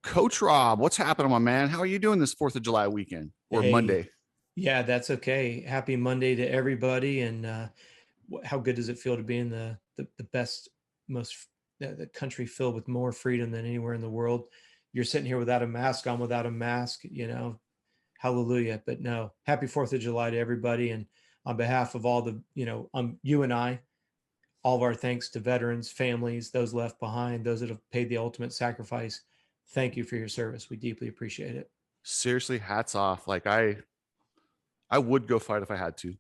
Coach Rob, what's happening, my man? How are you doing this 4th of July weekend or Hey, Monday? yeah, that's okay. Happy Monday to everybody. And how good does it feel to be in the best, most the country filled with more freedom than anywhere in the world? You're sitting here without a mask on, without a mask, hallelujah. But no, happy 4th of July to everybody. And on behalf of all you and I, all of our thanks to veterans, families, those left behind, those that have paid the ultimate sacrifice. Thank you for your service. We deeply appreciate it. Seriously, hats off. Like I would go fight if I had to.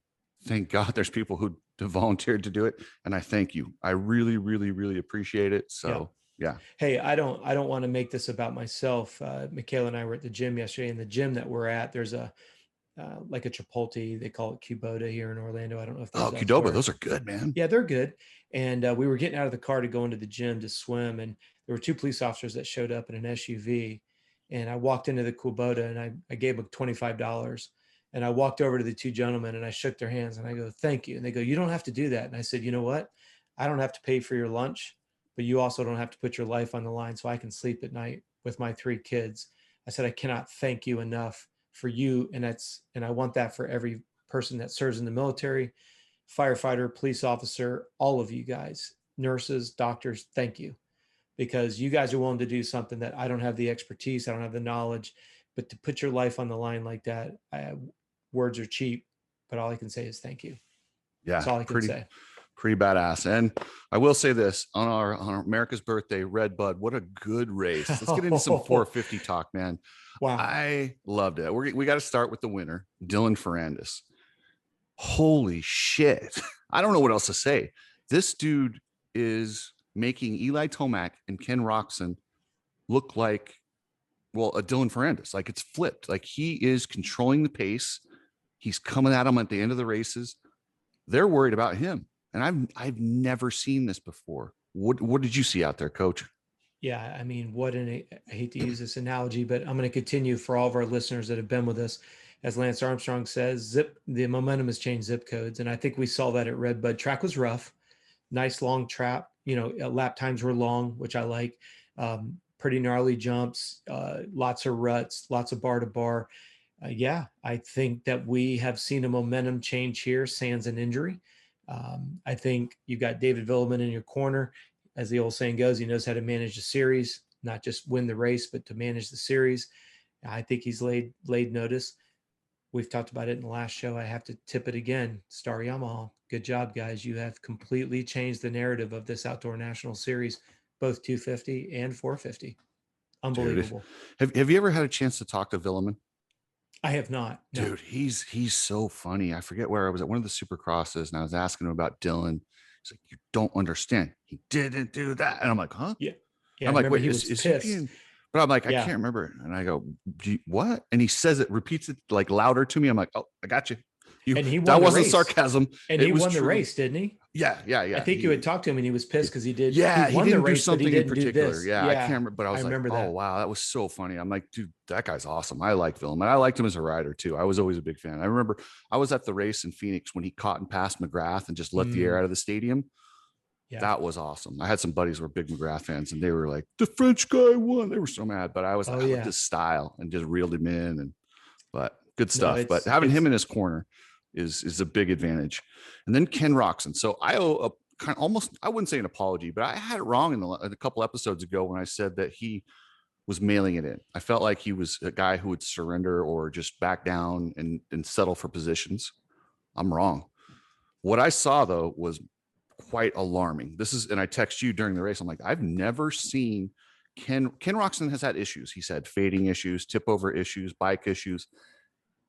Thank God there's people who volunteered to do it. And I thank you. I really, really, really appreciate it. Yeah. So yeah. Hey, I don't want to make this about myself. Michaela and I were at the gym yesterday. In the gym that we're at, there's a like a Chipotle. They call it Kubota here in Orlando. I don't know if Oh, there's Qdoba, elsewhere. those are good, man. Yeah, they're good. And we were getting out of the car to go into the gym to swim, and there were two police officers that showed up in an SUV. And I walked into the Kubota and I gave them $25. And I walked over to the two gentlemen and I shook their hands and I go, "Thank you." And they go, "You don't have to do that." And I said, "You know what? I don't have to pay for your lunch, but you also don't have to put your life on the line so I can sleep at night with my three kids." I said, "I cannot thank you enough for you." And I want that for every person that serves in the military, firefighter, police officer, all of you guys, nurses, doctors, thank you. Because you guys are willing to do something that I don't have the expertise, I don't have the knowledge, but to put your life on the line like that, words are cheap, but all I can say is thank you. That's Yeah, all I can pretty, say. pretty badass. And I will say this on our America's birthday, RedBud, what a good race. Let's get into some Oh, 450 talk, man. wow. I loved it. We got to start with the winner, Dylan Ferrandis. Holy shit. I don't know what else to say. This dude is making Eli Tomac and Ken Roczen look like, well, a Dylan Ferrandis. Like it's flipped. Like he is controlling the pace. He's coming at them at the end of the races. They're worried about him. And I've never seen this before. What did you see out there, coach? Yeah, I mean, I hate to use this analogy, but I'm going to continue for all of our listeners that have been with us. As Lance Armstrong says, the momentum has changed zip codes. And I think we saw that at RedBud. Track was rough, nice long trap. Lap times were long, which I like. Pretty gnarly jumps, lots of ruts, lots of bar to bar. Yeah, I think that we have seen a momentum change here, sans an injury. I think you've got David Villeman in your corner. As the old saying goes, he knows how to manage the series, not just win the race, but to manage the series. I think he's laid notice. We've talked about it in the last show. I have to tip it again. Star Yamaha. Good job, guys. You have completely changed the narrative of this outdoor national series, both 250 and 450. Dude, Unbelievable. have you ever had a chance to talk to Villeman? I have not. No. Dude, he's so funny. I forget where I was at one of the supercrosses and I was asking him about Dylan. He's like, "You don't understand. He didn't do that." And I'm like, "Huh?" Yeah. Yeah. I I'm like, remember "Wait, he was is he pissed. being?" But I'm like, "I Yeah. can't remember." And I go, "What?" And he says it, repeats it like louder to me. I'm like, "Oh, I got you. You And he that won the wasn't race. sarcasm. And he It was won the truly." race, didn't he? Yeah, yeah, I yeah. think you had talked to him and he was pissed because he Yeah, he won the didn't do race, but he something in didn't do particular. this. Yeah, I can't Yeah. remember, but I I was like, remember "Oh that. wow, that was so funny." I'm like, "Dude, that guy's awesome. I like Phil, and I liked him as a rider too. I was always a big fan. I remember I was at the race in Phoenix when he caught and passed McGrath and just let the air Mm, out of the stadium. yeah. That was awesome. I had some buddies who were big McGrath fans, and they were like, "The French guy won." They were so mad, but Oh I loved yeah. his style and just reeled him in, and but good No, stuff. But it's having him it's in his corner is a big advantage. And then Ken Roxon. So I owe a kind of almost, I wouldn't say an apology, but I had it wrong in a couple episodes ago when I said that he was mailing it in. I felt like he was a guy who would surrender or just back down and settle for positions. I'm wrong. What I saw though was quite alarming. This is, and I text you during the race. I'm like, I've never seen Ken Roxon has had issues. He's had fading issues, tip over issues, bike issues,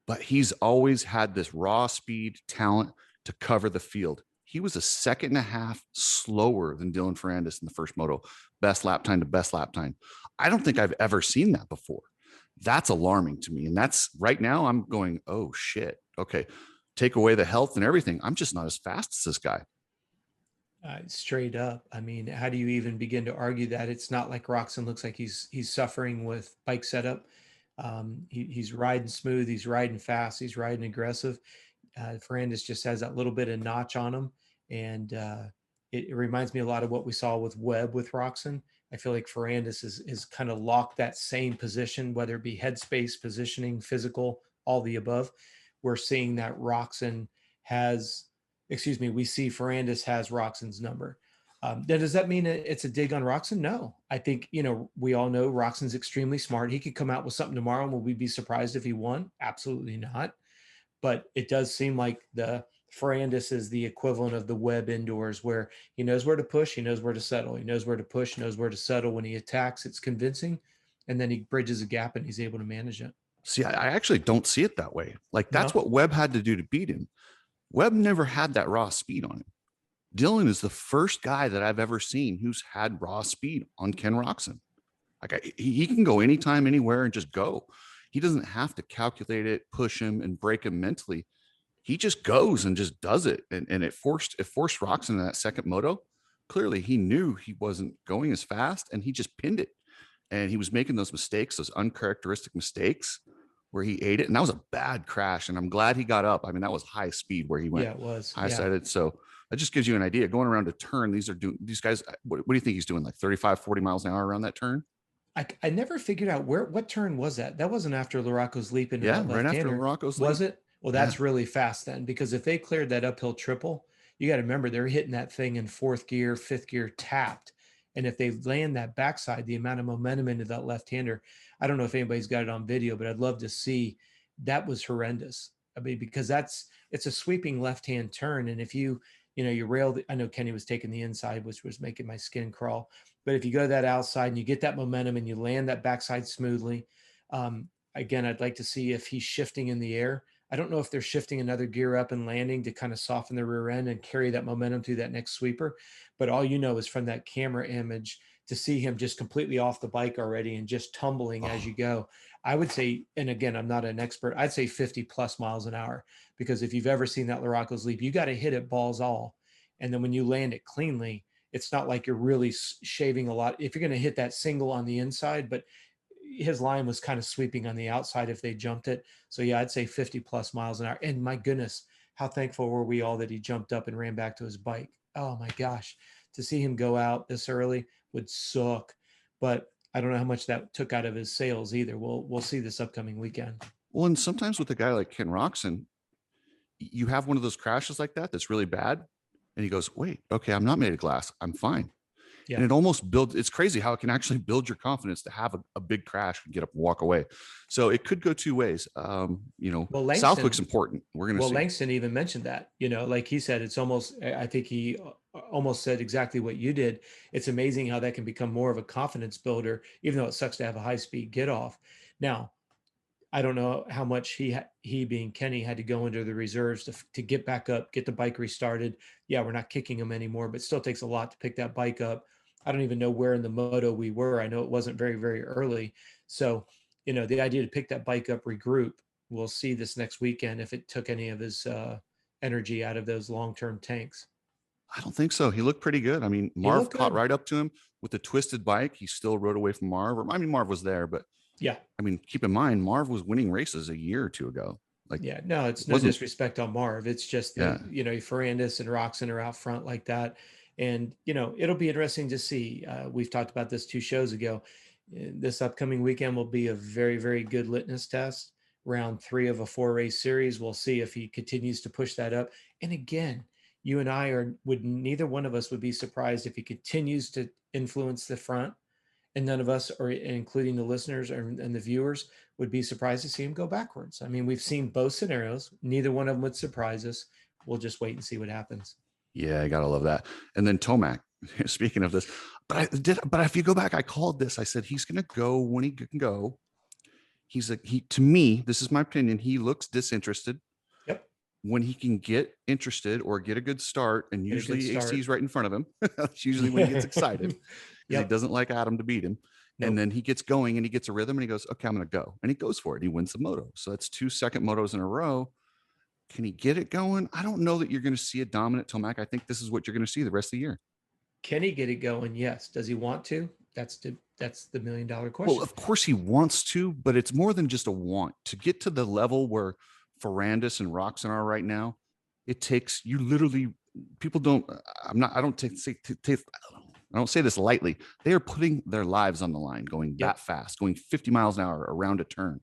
but he's always had this raw speed talent to cover the field. He was a second and a half slower than Dylan Ferrandis in the first moto, best lap time to best lap time. I don't think I've ever seen that before. That's alarming to me. And that's right now I'm going, oh shit. Okay. Take away the health and everything. I'm just not as fast as this guy. straight up. I mean, how do you even begin to argue that? It's not like Roxon looks like he's suffering with bike setup. He's riding smooth. He's riding fast. He's riding aggressive. Ferrandis just has that little bit of notch on him, and it reminds me a lot of what we saw with Webb with Roxon. I feel like Ferrandis is kind of locked that same position, whether it be headspace, positioning, physical, all the above. We're seeing that Roczen has, excuse me, we see Ferrandis has Roxon's number. Now, does that mean it's a dig on Roczen? No. I think, we all know Roxon's extremely smart. He could come out with something tomorrow, and will we be surprised if he won? Absolutely not. But it does seem like the Ferrandis is the equivalent of the Webb indoors, where he knows where to push, he knows where to settle, he knows where to push, knows where to settle. When he attacks, it's convincing, and then he bridges a gap and he's able to manage it. See, I actually don't see it that way. Like, that's No, what Webb had to do to beat him. Webb never had that raw speed on him. Dylan is the first guy that I've ever seen who's had raw speed on Ken Roczen. Like, he can go anytime, anywhere, and just go. He doesn't have to calculate it, push him, and break him mentally. He just goes and just does it. And it forced Roczen in that second moto. Clearly, he knew he wasn't going as fast, and he just pinned it. And he was making those mistakes, those uncharacteristic mistakes, where he ate it. And that was a bad crash. And I'm glad he got up. I mean, that was high speed where he went. Yeah, it was high sided. So that just gives you an idea. Going around a turn, these guys, what do you think he's doing? Like 35, 40 miles an hour around that turn? I never figured out what turn was that. That wasn't after Larocco's leap into that Right after left-hander, Larocco's was leap. it? Well, that's really fast then, because if they cleared that uphill triple, you got to remember they're hitting that thing in fourth gear, fifth gear tapped. And if they land that backside, the amount of momentum into that left-hander, I don't know if anybody's got it on video, but I'd love to see. That was horrendous. I mean, because it's a sweeping left-hand turn. And if you rail, I know Kenny was taking the inside, which was making my skin crawl. But if you go that outside and you get that momentum and you land that backside smoothly, again, I'd like to see if he's shifting in the air. I don't know if they're shifting another gear up and landing to kind of soften the rear end and carry that momentum through that next sweeper. But all you know is from that camera image to see him just completely off the bike already and just tumbling as you go. I would say, and again, I'm not an expert, I'd say 50 plus miles an hour, because if you've ever seen that Larocco's leap, you got to hit it balls all. And then when you land it cleanly, it's not like you're really shaving a lot. If you're going to hit that single on the inside, but his line was kind of sweeping on the outside if they jumped it. So yeah, I'd say 50 plus miles an hour. And my goodness, how thankful were we all that he jumped up and ran back to his bike. Oh my gosh, to see him go out this early would suck. But I don't know how much that took out of his sales either. We'll see this upcoming weekend. Well, and sometimes with a guy like Ken Roczen, you have one of those crashes like that that's really bad, and he goes, wait, okay, I'm not made of glass, I'm fine. Yeah. And it almost builds, it's crazy how it can actually build your confidence to have a big crash and get up and walk away. So it could go two ways. Southwick's important. We're going to see. Langston even mentioned that, like he said, it's almost, I think he almost said exactly what you did. It's amazing how that can become more of a confidence builder, even though it sucks to have a high speed get off. Now, I don't know how much he being Kenny had to go into the reserves to get back up, get the bike restarted. Yeah, we're not kicking him anymore, but still takes a lot to pick that bike up. I don't even know where in the moto we were. I know it wasn't very, very early. So, the idea to pick that bike up, regroup, we'll see this next weekend if it took any of his energy out of those long-term tanks. I don't think so. He looked pretty good. I mean, Marv caught right up to him with the twisted bike. He still rode away from Marv. I mean, Marv was there, but yeah, I mean, keep in mind, Marv was winning races a year or two ago. Like, yeah, no, it's no disrespect on Marv. It's just that, Ferrandis and Roczen are out front like that. And, it'll be interesting to see. We've talked about this 2 shows ago. This upcoming weekend will be a very, very good litmus test. Round 3 of a 4-race series. We'll see if he continues to push that up. And again, you and I neither one of us would be surprised if he continues to influence the front. And none of us, or including the listeners and the viewers, would be surprised to see him go backwards. I mean, we've seen both scenarios. Neither one of them would surprise us. We'll just wait and see what happens. Yeah, I gotta love that. And then Tomac, speaking of this, but if you go back, I called this. I said he's gonna go when he can go. To me, this is my opinion. He looks disinterested. Yep. When he can get interested or get a good start, and usually AC's right in front of him. That's usually when he gets excited. He doesn't like Adam to beat him. Nope. And then he gets going and he gets a rhythm and he goes, okay, I'm going to go. And he goes for it. He wins the moto. So that's 2 second motos in a row. Can he get it going? I don't know that you're going to see a dominant Tomac. I think this is what you're going to see the rest of the year. Can he get it going? Yes. Does he want to? That's the $1 million question. Well, of course he wants to, but it's more than just a want. To get to the level where Ferrandis and Roczen are right now, it takes you literally, people don't, I don't take I don't say this lightly. They are putting their lives on the line, going Yep. that fast, going 50 miles an hour around a turn.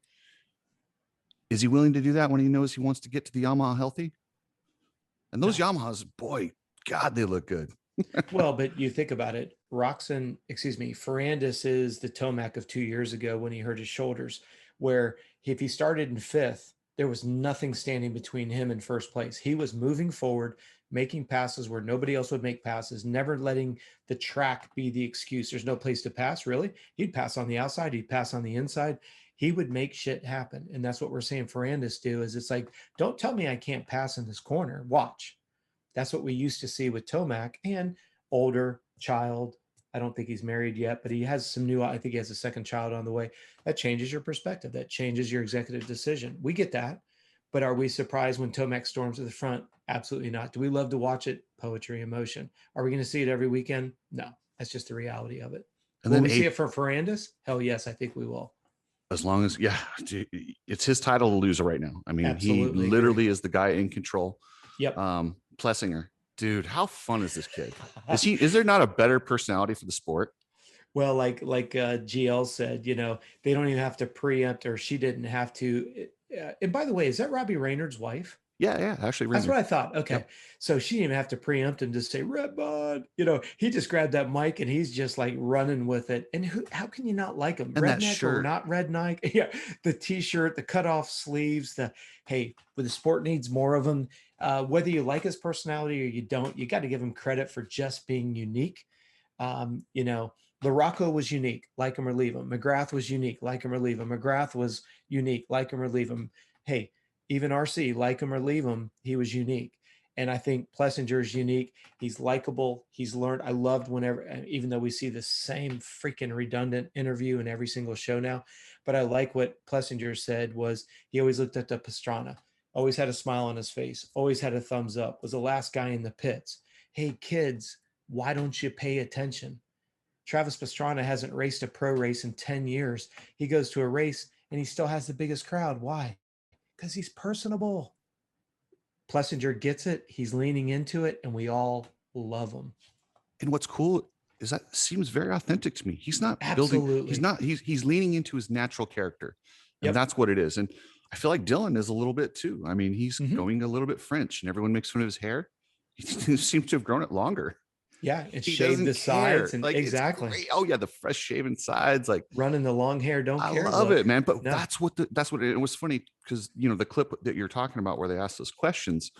Is he willing to do that when he knows he wants to get to the Yamaha healthy? And those No. Yamahas, boy, God, they look good. Well, but you think about it. Ferrandis is the Tomac of 2 years ago when he hurt his shoulders, where if he started in fifth, there was nothing standing between him and first place. He was moving forward, making passes where nobody else would make passes, never letting the track be the excuse. There's no place to pass, really. He'd pass on the outside, he'd pass on the inside. He would make shit happen. And that's what we're seeing Ferrandis do is it's like, don't tell me I can't pass in this corner. Watch. That's what we used to see with Tomac and older child. I don't think he's married yet, but he has some new, I think he has a second child on the way. That changes your perspective. That changes your executive decision. We get that. But are we surprised when Tomac storms to the front? Absolutely not. Do we love to watch it? Poetry, emotion. Are we going to see it every weekend? No, that's just the reality of it. And will we see it for Ferrandis? Hell yes, I think we will. As long as, yeah, it's his title to lose right now. I mean, Absolutely he literally is the guy in control. Yep. Plessinger, dude, how fun is this kid? Is there not a better personality for the sport? Well, like GL said, you know, they don't even have to preempt, or she didn't have to. And by the way, is that Robbie Reynard's wife? Yeah, actually, that's what I thought. Okay, yep. So she didn't even have to preempt him to say RedBud. You know, he just grabbed that mic and he's just like running with it. And how can you not like him? And redneck or not redneck? Yeah, the T-shirt, the cutoff sleeves. Hey, the sport needs more of them. Whether you like his personality or you don't, you got to give him credit for just being unique. You know, LaRocco was unique, like him or leave him. McGrath was unique, like him or leave him. McGrath was unique, like him or leave him. Hey, even RC, like him or leave him, he was unique. And I think Plessinger is unique. He's likable. He's learned. I loved whenever, even though we see the same freaking redundant interview in every single show now, but I like what Plessinger said was he always looked at the Pastrana, always had a smile on his face, always had a thumbs up, was the last guy in the pits. Hey, kids, why don't you pay attention? Travis Pastrana hasn't raced a pro race in 10 years. He goes to a race and he still has the biggest crowd. Why? Because he's personable. Plessinger gets it. He's leaning into it, and we all love him. And what's cool is that seems very authentic to me. He's not building. He's leaning into his natural character, and that's what it is. And I feel like Dylan is a little bit too. I mean, he's going a little bit French, and everyone makes fun of his hair. He seems to have grown it longer. Yeah, and shaved the sides, and like, exactly. Oh yeah, the fresh shaven sides, like running the long hair. Don't care. I love it, man. But that's what it was funny because you know the clip that you're talking about where they ask those questions.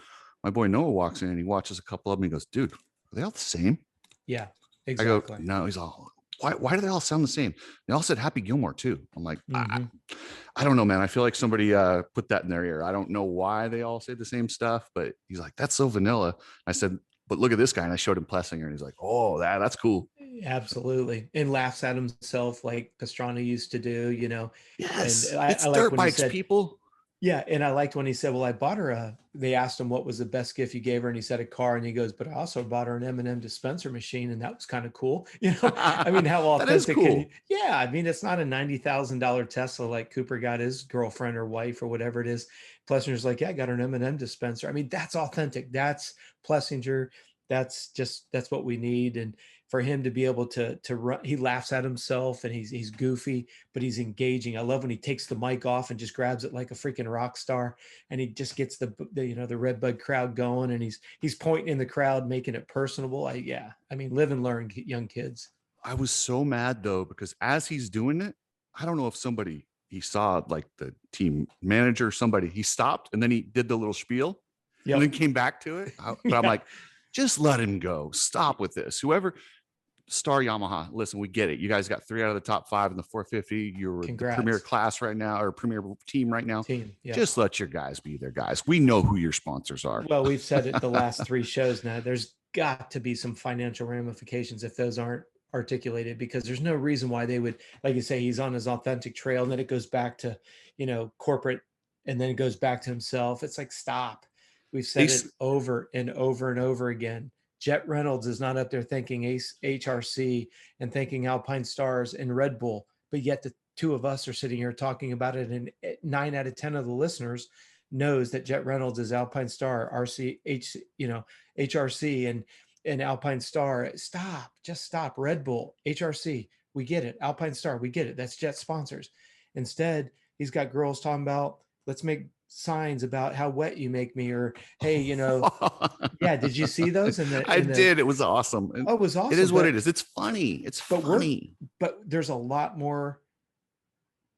My boy Noah walks in and he watches a couple of them. He goes, "Dude, are they all the same?" Yeah, exactly. I go, "No." He's all, "Why do they all sound the same?" They all said Happy Gilmore too. I'm like, I don't know, man. I feel like somebody put that in their ear. I don't know why they all say the same stuff, but he's like, "That's so vanilla." I said, "But look at this guy," and I showed him Plessinger, and he's like, "Oh, that's cool." Absolutely, and laughs at himself like Pastrana used to do. You know, yes, and it's dirt bikes, people. Yeah, and I liked when he said, "Well, I bought her they asked him what was the best gift you gave her, and he said a car, and he goes, "But I also bought her an M&M dispenser machine, and that was kind of cool." You know, I mean, how authentic? Cool. Yeah, I mean, it's not a $90,000 Tesla like Cooper got his girlfriend or wife or whatever it is. Plessinger's like, "Yeah, I got her an M&M dispenser." I mean, that's authentic. That's Plessinger. That's what we need. And for him to be able to run, he laughs at himself and he's goofy, but he's engaging. I love when he takes the mic off and just grabs it like a freaking rock star, and he just gets the RedBud crowd going, and he's pointing in the crowd, making it personable. I mean, live and learn, young kids. I was so mad though, because as he's doing it, I don't know if he saw like the team manager, somebody, he stopped and then he did the little spiel and then came back to it. But I'm like, just let him go. Stop with this. Whoever, Star Yamaha, listen, we get it. You guys got 3 out of the top 5 in the 450. You're the premier class right now, or premier team right now. Just let your guys be their guys. We know who your sponsors are. Well, we've said it the last 3 shows now. There's got to be some financial ramifications if those aren't articulated, because there's no reason why they would, like you say, he's on his authentic trail, and then it goes back to, corporate, and then it goes back to himself. It's like, stop. We've said it over and over and over again. Jet Reynolds is not up there thinking HRC and thinking Alpine Stars and Red Bull, but yet the 2 of us are sitting here talking about it, and 9 out of 10 of the listeners knows that Jet Reynolds is Alpine Star, HRC, and and Alpine Star. Stop, just stop. Red Bull, HRC, we get it. Alpine Star, we get it. That's jet sponsors. Instead, he's got girls talking about, let's make signs about how wet you make me, or hey, yeah. Did you see those in the I did. It was awesome. And oh, it was it awesome. is what it is. It's funny. It's funny. But there's a lot more,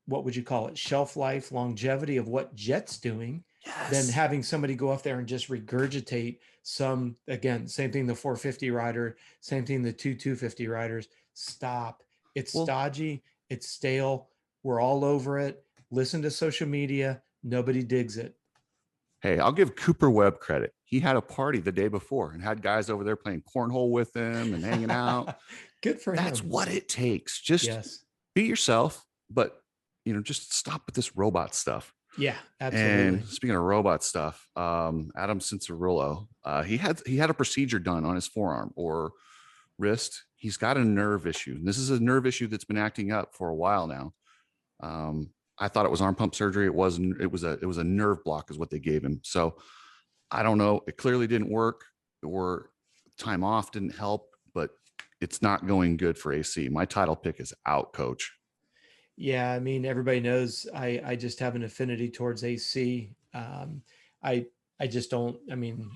what would you call it, shelf life, longevity of what Jet's doing than having somebody go up there and just regurgitate some, again, same thing, the 450 rider, same thing, the 250 riders. Stop. It's stodgy. It's stale. We're all over it. Listen to social media. Nobody digs it. Hey, I'll give Cooper Webb credit. He had a party the day before and had guys over there playing cornhole with him and hanging out. Good for him. That's what it takes. Just be yourself, but just stop with this robot stuff. Yeah, absolutely. And speaking of robot stuff, Adam Cincerillo, he had a procedure done on his forearm or wrist. He's got a nerve issue. And this is a nerve issue that's been acting up for a while now. I thought it was arm pump surgery. It wasn't. It was a nerve block is what they gave him. So I don't know. It clearly didn't work, or time off didn't help, but it's not going good for AC. My title pick is out, Coach. Yeah, I mean, everybody knows I just have an affinity towards AC. I just don't. I mean,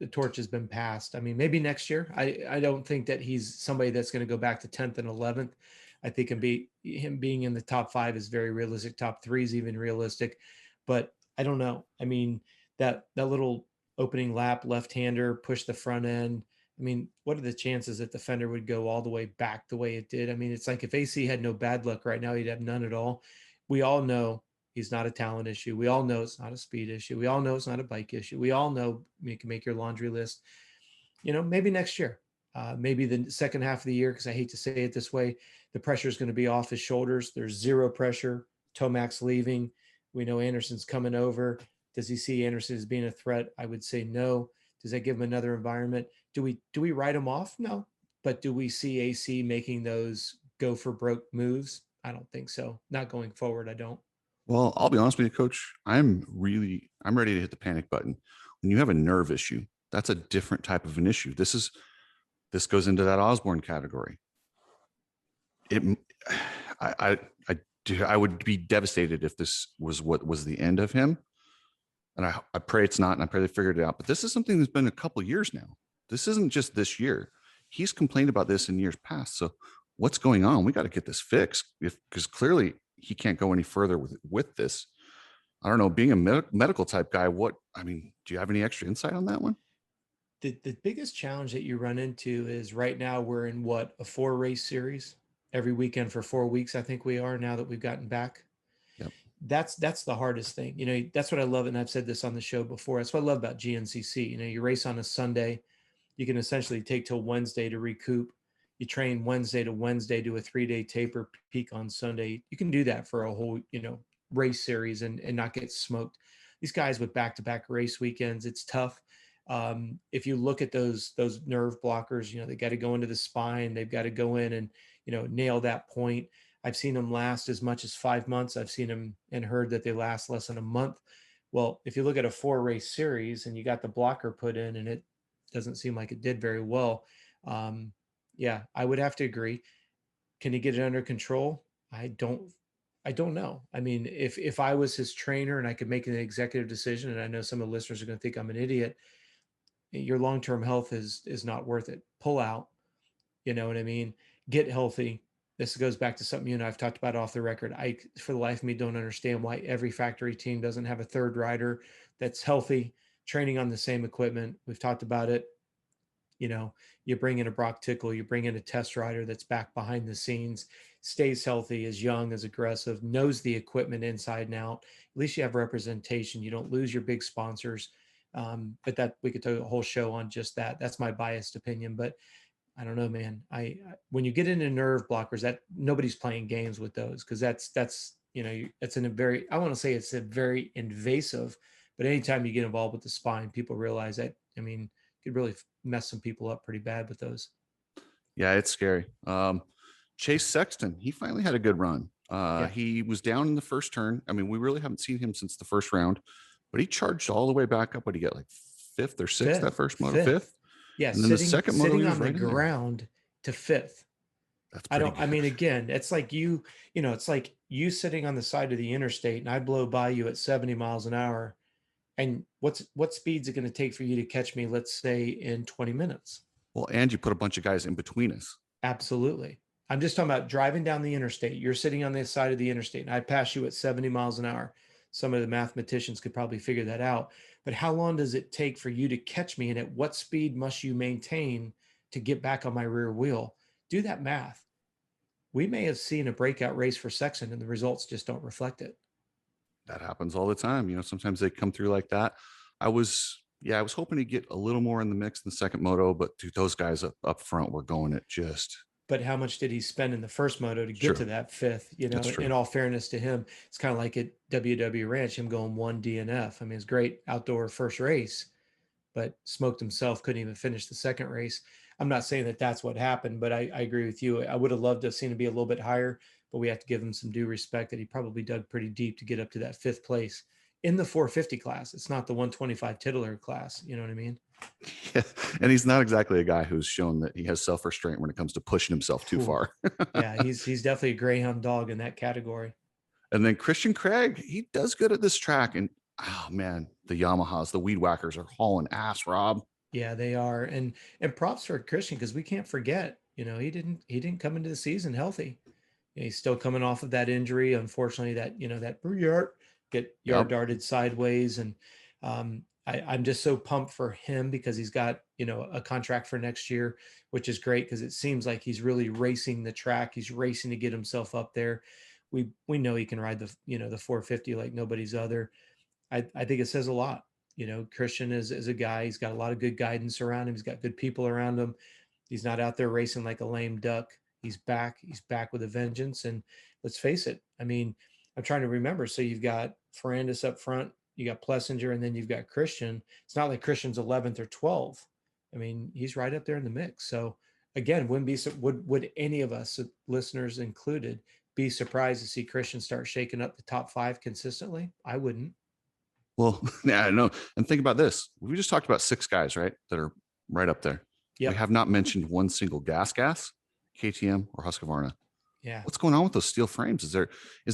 the torch has been passed. I mean, maybe next year. I don't think that he's somebody that's going to go back to 10th and 11th. I think him being in the top 5 is very realistic. Top 3 is even realistic, but I don't know. I mean, that little opening lap left-hander, push the front end. I mean, what are the chances that the fender would go all the way back the way it did? I mean, it's like if AC had no bad luck right now, he'd have none at all. We all know he's not a talent issue. We all know it's not a speed issue. We all know it's not a bike issue. We all know you can make your laundry list. Maybe next year. Maybe the second half of the year, because I hate to say it this way, the pressure is going to be off his shoulders. There's zero pressure. Tomac's leaving. We know Anderson's coming over. Does he see Anderson as being a threat? I would say no. Does that give him another environment? Do we write him off? No. But do we see AC making those go for broke moves? I don't think so. Not going forward. I don't. Well, I'll be honest with you, Coach. I'm ready to hit the panic button. When you have a nerve issue, that's a different type of an issue. This goes into that Osborne category. I would be devastated if this was what was the end of him. And I pray it's not, and I pray they figured it out. But this is something that's been a couple of years now. This isn't just this year. He's complained about this in years past. So what's going on? We got to get this fixed, because clearly he can't go any further with this. I don't know. Being a medical type guy, do you have any extra insight on that one? The biggest challenge that you run into is right now we're in a 4-race series every weekend for 4 weeks. I think we are, now that we've gotten back. Yep. That's the hardest thing. That's what I love. And I've said this on the show before. That's what I love about GNCC. You race on a Sunday, you can essentially take till Wednesday to recoup. You train Wednesday to Wednesday, do a 3-day taper, peak on Sunday. You can do that for a whole, race series and not get smoked. These guys with back-to-back race weekends, it's tough. If you look at those nerve blockers, they got to go into the spine. They've got to go in and, nail that point. I've seen them last as much as 5 months. I've seen them and heard that they last less than a month. Well, if you look at a 4-race series and you got the blocker put in and it doesn't seem like it did very well. Yeah, I would have to agree. Can he get it under control? I don't know. I mean, if I was his trainer and I could make an executive decision, and I know some of the listeners are going to think I'm an idiot, your long-term health is not worth it. Pull out, you know what I mean? Get healthy. This goes back to something you and I've talked about off the record. I, for the life of me, don't understand why every factory team doesn't have a third rider that's healthy, training on the same equipment. We've talked about it. You bring in a Brock Tickle, you bring in a test rider that's back behind the scenes, stays healthy, is young, is aggressive, knows the equipment inside and out. At least you have representation. You don't lose your big sponsors. But that we could do a whole show on just that. That's my biased opinion, but I don't know, man. When you get into nerve blockers, that nobody's playing games with those, because that's it's in a very, I want to say it's a very invasive, but anytime you get involved with the spine, people realize that, you could really mess some people up pretty bad with those. Yeah, it's scary. Chase Sexton, he finally had a good run. He was down in the first turn. We really haven't seen him since the first round, but he charged all the way back up. What did he get, like 5th or 6th that first moto? 5th. Yeah, And then the sitting second moto, he was on the right in there. ground to fifth. That's I pretty don't, I good. mean, again, it's like it's like you sitting on the side of the interstate and I blow by you at 70 miles an hour. And what speed's it going to take for you to catch me, let's say in 20 minutes? Well, and you put a bunch of guys in between us. Absolutely. I'm just talking about driving down the interstate. You're sitting on the side of the interstate and I pass you at 70 miles an hour. Some of the mathematicians could probably figure that out. But how long does it take for you to catch me? And at what speed must you maintain to get back on my rear wheel? Do that math. We may have seen a breakout race for Sexton and the results just don't reflect it. That happens all the time. Sometimes they come through like that. I was hoping to get a little more in the mix in the second moto, but dude, those guys up front were going it just. But how much did he spend in the first moto to get True. to that fifth? That's In true. all fairness to him, it's kind of like at WW Ranch, him going one DNF. I mean, it's great outdoor first race, but smoked himself, couldn't even finish the second race. I'm not saying that that's what happened, but I agree with you. I would have loved to have seen him be a little bit higher, but we have to give him some due respect that he probably dug pretty deep to get up to that fifth place in the 450 class. It's not the 125 titular class. You know what I mean? Yeah. And he's not exactly a guy who's shown that he has self-restraint when it comes to pushing himself too Whew. far. Yeah, he's definitely a greyhound dog in that category. And then Christian Craig, he does good at this track. And oh man, the Yamahas, the weed whackers are hauling ass, Rob. Yeah, they are. And props for Christian because we can't forget, he didn't come into the season healthy. He's still coming off of that injury. Unfortunately, that get yard Yep. darted sideways. And I'm just so pumped for him because he's got, a contract for next year, which is great because it seems like he's really racing the track. He's racing to get himself up there. We know he can ride the 450 like nobody's other. I think it says a lot. Christian is a guy, he's got a lot of good guidance around him. He's got good people around him. He's not out there racing like a lame duck. He's back. He's back with a vengeance. And let's face it. I mean, I'm trying to remember. So you've got Ferrandis up front, you got Plessinger, and then you've got Christian. It's not like Christian's 11th or 12th. I mean, he's right up there in the mix. So again, would any of us, listeners included, be surprised to see Christian start shaking up the top five consistently? I wouldn't. Well, yeah, I know. And think about this. We just talked about six guys, right? That are right up there. We Yep. have not mentioned one single gas, KTM, or Husqvarna. Yeah. What's going on with those steel frames? Is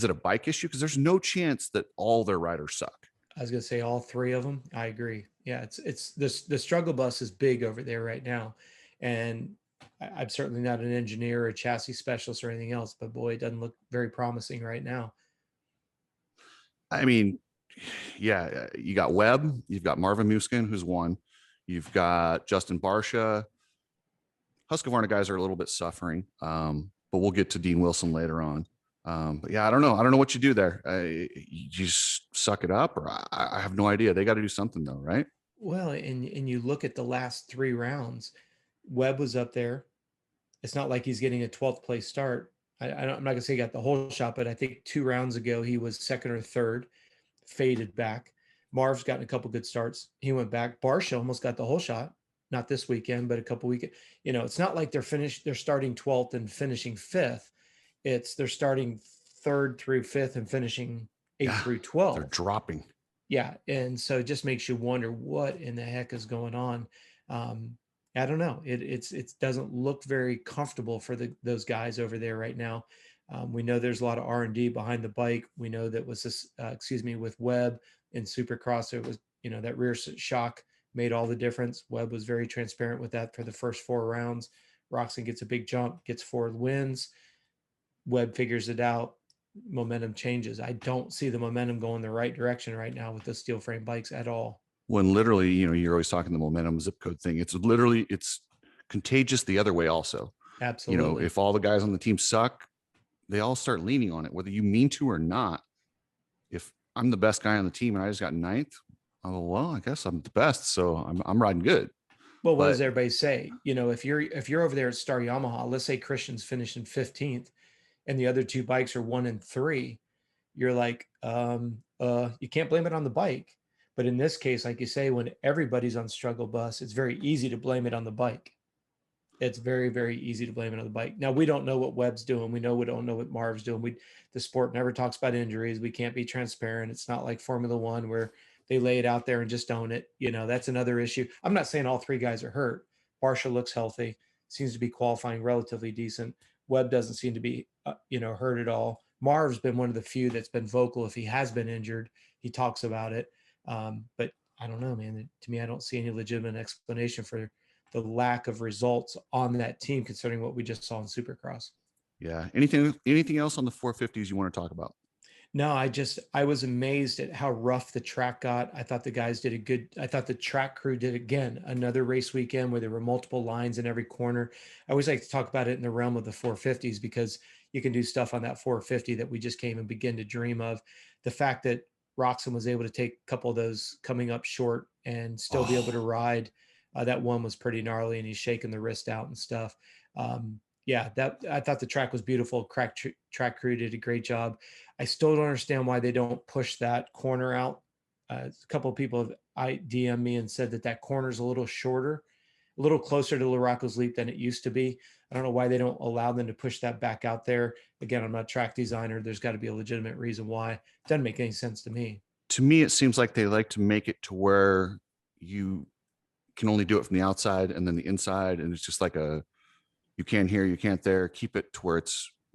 it a bike issue? Because there's no chance that all their riders suck. I was gonna say all three of them. I agree. Yeah, it's this the struggle bus is big over there right now, and I'm certainly not an engineer or a chassis specialist or anything else, but boy, it doesn't look very promising right now. I mean, yeah, you got Webb, you've got Marvin Muskin, who's one, you've got Justin Barsha. Husqvarna guys are a little bit suffering, but we'll get to Dean Wilson later on. But yeah, I don't know. I don't know what you do there. You just suck it up, or I have no idea. They got to do something though, right? Well, and you look at the last three rounds, Webb was up there. It's not like he's getting a 12th place start. I'm not gonna say he got the whole shot, but I think 2 rounds ago he was second or third, faded back. Marv's gotten a couple good starts. He went back. Barsha almost got the whole shot. Not this weekend, but a couple weekends. It's not like they're starting 12th and finishing fifth. They're starting third through fifth and finishing eighth Yeah, through they're 12th. dropping. Yeah. And so it just makes you wonder what in the heck is going on. I don't know. It doesn't look very comfortable for those guys over there right now. We know there's a lot of R&D behind the bike. We know that was this, with Webb and Supercross, it was, that rear shock made all the difference. Webb was very transparent with that for the first 4 rounds. Roczen gets a big jump, gets 4 wins. Webb figures it out. Momentum changes. I don't see the momentum going the right direction right now with the steel frame bikes at all. When literally, you're always talking the momentum zip code thing. It's contagious the other way also. Absolutely. If all the guys on the team suck, they all start leaning on it, whether you mean to or not. If I'm the best guy on the team and I just got ninth, oh well, I guess I'm the best, so I'm riding good. Well, what does But everybody say? If you're over there at Star Yamaha, let's say Christian's finishing 15th and the other two bikes are 1 and 3, you're like, you can't blame it on the bike. But in this case, like you say, when everybody's on struggle bus, it's very easy to blame it on the bike. It's very, very easy to blame it on the bike. Now we don't know what Webb's doing. We don't know what Marv's doing. The sport never talks about injuries. We can't be transparent. It's not like Formula One where they lay it out there and just own it. That's another issue. I'm not saying all three guys are hurt, Barsha looks healthy, seems to be qualifying relatively decent. Webb doesn't seem to be, hurt at all. Marv's been one of the few that's been vocal. If he has been injured, he talks about it. But I don't know, man. To me, I don't see any legitimate explanation for the lack of results on that team, considering what we just saw in Supercross. Yeah. Anything else on the 450s you want to talk about? No, I was amazed at how rough the track got. I thought the guys did I thought the track crew did, again, another race weekend where there were multiple lines in every corner. I always like to talk about it in the realm of the 450s because you can do stuff on that 450 that we just can't even begin to dream of. The fact that Roczen was able to take a couple of those coming up short and still be able to ride, that one was pretty gnarly, and he's shaking the wrist out and stuff. Yeah, that I thought the track was beautiful. Track crew did a great job. I still don't understand why they don't push that corner out. A couple of people have DM me and said that corner is a little shorter, a little closer to Luraco's Leap than it used to be. I don't know why they don't allow them to push that back out there. Again, I'm not a track designer. There's got to be a legitimate reason why. It doesn't make any sense to me. To me, it seems like they like to make it to where you can only do it from the outside and then the inside. And it's just like you can't here, you can't there. Keep it to where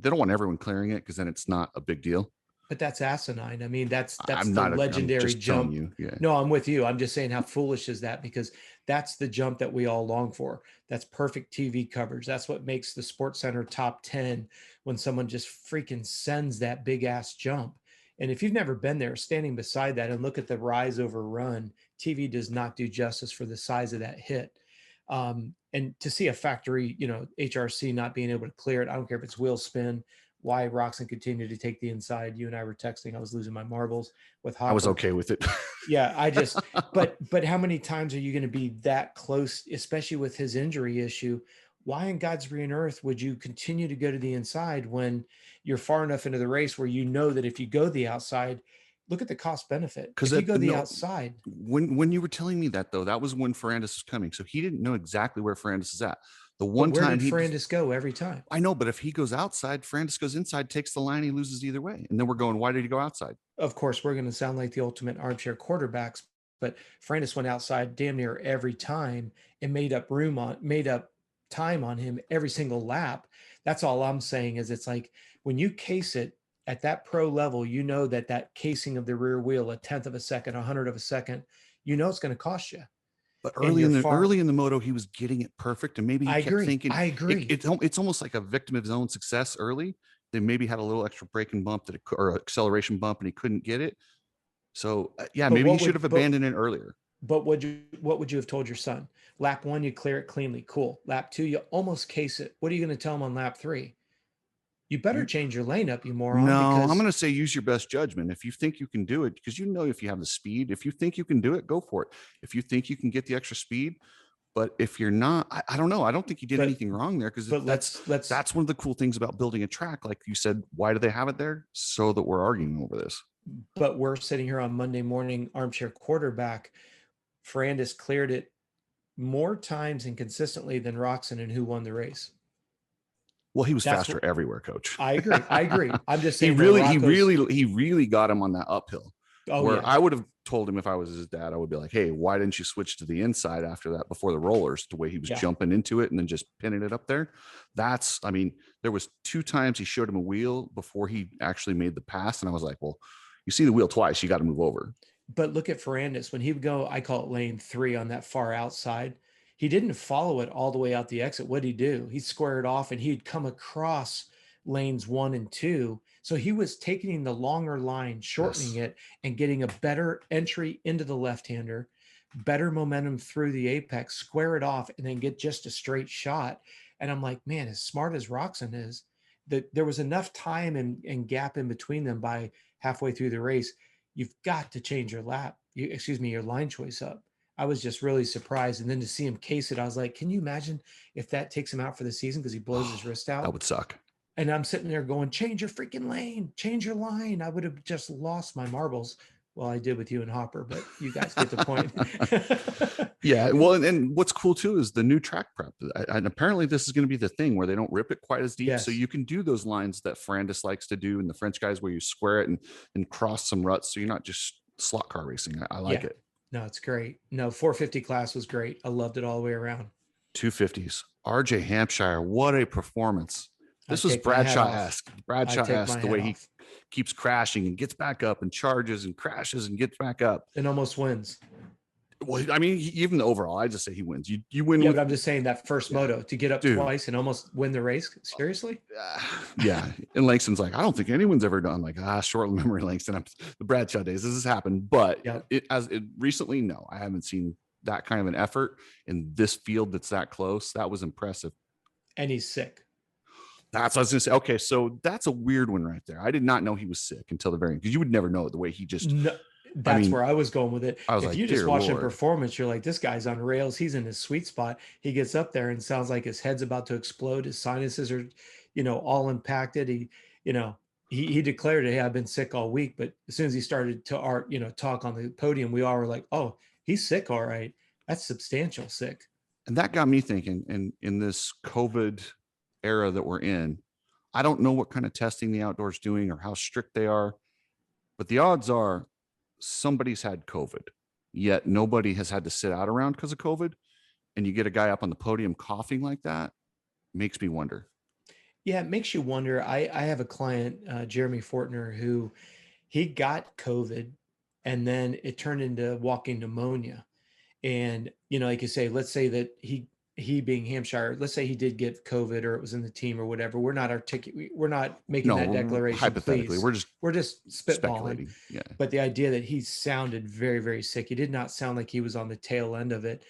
they don't want everyone clearing it because then it's not a big deal. But that's asinine. I mean, that's I'm the not legendary I'm jump. you. Yeah. No, I'm with you. I'm just saying, how foolish is that? Because that's the jump that we all long for. That's perfect TV coverage. That's what makes the SportsCenter top 10 when someone just freaking sends that big ass jump. And if you've never been there, standing beside that and look at the rise over run, TV does not do justice for the size of that hit. And to see a factory, HRC not being able to clear it, I don't care if it's wheel spin, why Roczen continued to take the inside. You and I were texting. I was losing my marbles with Hopper. I was okay with it. Yeah, but how many times are you going to be that close, especially with his injury issue? Why in God's green earth would you continue to go to the inside when you're far enough into the race where you know that if you go the outside, look at the cost benefit. If you go the outside. When you were telling me that, though, that was when Ferrandis was coming. So he didn't know exactly where Ferrandis is at. The one where time did Ferrandis go every time? I know, but if he goes outside, Ferrandis goes inside, takes the line, he loses either way. And then we're going, why did he go outside? Of course, we're going to sound like the ultimate armchair quarterbacks, but Ferrandis went outside damn near every time and made up time on him every single lap. That's all I'm saying is it's like when you case it at that pro level, you know that casing of the rear wheel, 1/10 of a second, 100 of a second, it's going to cost you. But early in the moto, he was getting it perfect, and maybe he kept thinking. I agree. It's almost like a victim of his own success early. They maybe had a little extra braking bump or acceleration bump, and he couldn't get it. So maybe he should have abandoned it earlier. But what would you have told your son? Lap 1, you clear it cleanly, cool. Lap 2, you almost case it. What are you going to tell him on lap 3? You better change your lane up, you moron. No, I'm going to say use your best judgment. If you think you can do it, because if you have the speed, if you think you can do it, go for it. If you think you can get the extra speed, but if you're not, I don't know. I don't think he did anything wrong there because that's one of the cool things about building a track. Like you said, why do they have it there? So that we're arguing over this. But we're sitting here on Monday morning, armchair quarterback. Ferrandis cleared it more times and consistently than Roczen, and who won the race? Well, he was faster everywhere, Coach. I agree. I'm just saying he really got him on that uphill. I would have told him if I was his dad, I would be like, hey, why didn't you switch to the inside after that before the rollers, the way he was jumping into it and then just pinning it up there? There was 2 times he showed him a wheel before he actually made the pass. And I was like, well, you see the wheel twice, you got to move over. But look at Ferrandis. When he would go, I call it lane 3 on that far outside, he didn't follow it all the way out the exit. What did he do? He'd square it off and he'd come across lanes 1 and 2. So he was taking the longer line, shortening it, and getting a better entry into the left-hander, better momentum through the apex, square it off, and then get just a straight shot. And I'm like, man, as smart as Roczen is, that there was enough time and gap in between them by halfway through the race. You've got to change your your line choice up. I was just really surprised. And then to see him case it, I was like, can you imagine if that takes him out for the season because he blows his wrist out? That would suck. And I'm sitting there going, change your freaking lane, change your line. I would have just lost my marbles. Well, I did with you and Hopper, but you guys get the point. Yeah. Well, and what's cool too is the new track prep. And apparently this is going to be the thing where they don't rip it quite as deep. Yes. So you can do those lines that Ferrandis likes to do and the French guys where you square it and cross some ruts. So you're not just slot car racing. I like it. No, it's great. No, 450 class was great. I loved it all the way around. 250s. RJ Hampshire, what a performance. I This was take my hat off. Bradshaw-esque. I take Bradshaw-esque, my the hat way he off. keeps crashing and gets back up and charges and crashes and gets back up. And almost wins. Well, I mean, even the overall, I just say he wins. You win Yeah, with, but I'm just saying that first moto to get up dude. twice and almost win the race. Seriously? Yeah. And Langston's like, I don't think anyone's ever done like, short memory Langston. The Bradshaw days. This has happened, but Yep. it recently, no, I haven't seen that kind of an effort in this field that's that close. That was impressive. And he's sick. That's what I was gonna say. Okay, so that's a weird one right there. I did not know he was sick until the very end, because you would never know it the way he just. No, that's where I was going with it. I was If like, you just dear watch him Lord. performance, you're like, this guy's on rails. He's in his sweet spot. He gets up there and sounds like his head's about to explode. His sinuses are, all impacted. He declared, hey, I've been sick all week. But as soon as he started to talk on the podium, we all were like, oh, he's sick. All right. That's substantial sick. And that got me thinking, and in this COVID era that we're in, I don't know what kind of testing the outdoors doing or how strict they are, but the odds are somebody's had COVID, yet nobody has had to sit out around because of COVID. And you get a guy up on the podium coughing like that, makes me wonder. Yeah, it makes you wonder. I have a client, Jeremy Fortner, who he got COVID and then it turned into walking pneumonia. And, like you say, let's say that he being Hampshire, let's say he did get COVID or it was in the team or whatever. We're not we're not making that declaration. Hypothetically, please. We're just spitballing. speculating. Yeah. But the idea that he sounded very, very sick, he did not sound like he was on the tail end of it.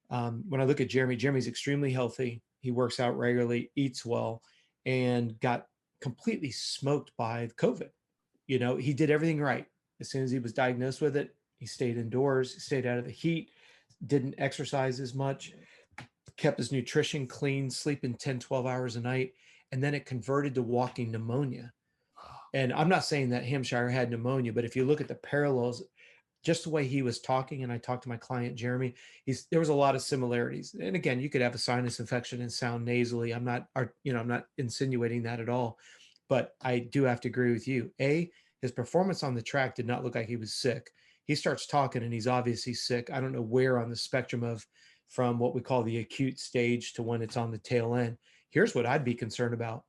When I look at Jeremy's extremely healthy. He works out regularly, eats well, and got completely smoked by COVID. He did everything right. As soon as he was diagnosed with it, he stayed indoors, stayed out of the heat, didn't exercise as much, kept his nutrition clean, sleeping 10, 12 hours a night. And then it converted to walking pneumonia. And I'm not saying that Hampshire had pneumonia, but if you look at the parallels, just the way he was talking, and I talked to my client, Jeremy, there was a lot of similarities. And again, you could have a sinus infection and sound nasally. I'm not insinuating that at all, but I do have to agree with you. His performance on the track did not look like he was sick. He starts talking and he's obviously sick. I don't know where on the spectrum from what we call the acute stage to when it's on the tail end. Here's what I'd be concerned about.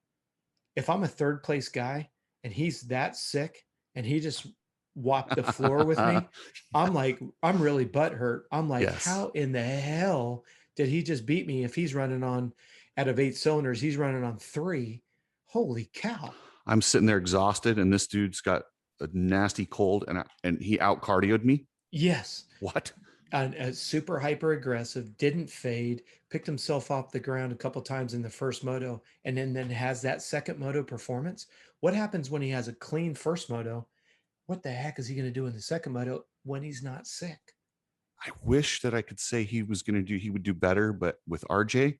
If I'm a third place guy and he's that sick and he just walked the floor with me, I'm really butthurt. I'm like, yes. How in the hell did he just beat me if he's running on, out of 8 cylinders, he's running on 3? Holy cow. I'm sitting there exhausted and this dude's got a nasty cold and he out cardioed me. Yes. What? And super hyper aggressive, didn't fade, picked himself off the ground a couple times in the first moto, and then has that second moto performance. What happens when he has a clean first moto? What the heck is he going to do in the second moto when he's not sick? I wish that I could say he would do better, but with RJ,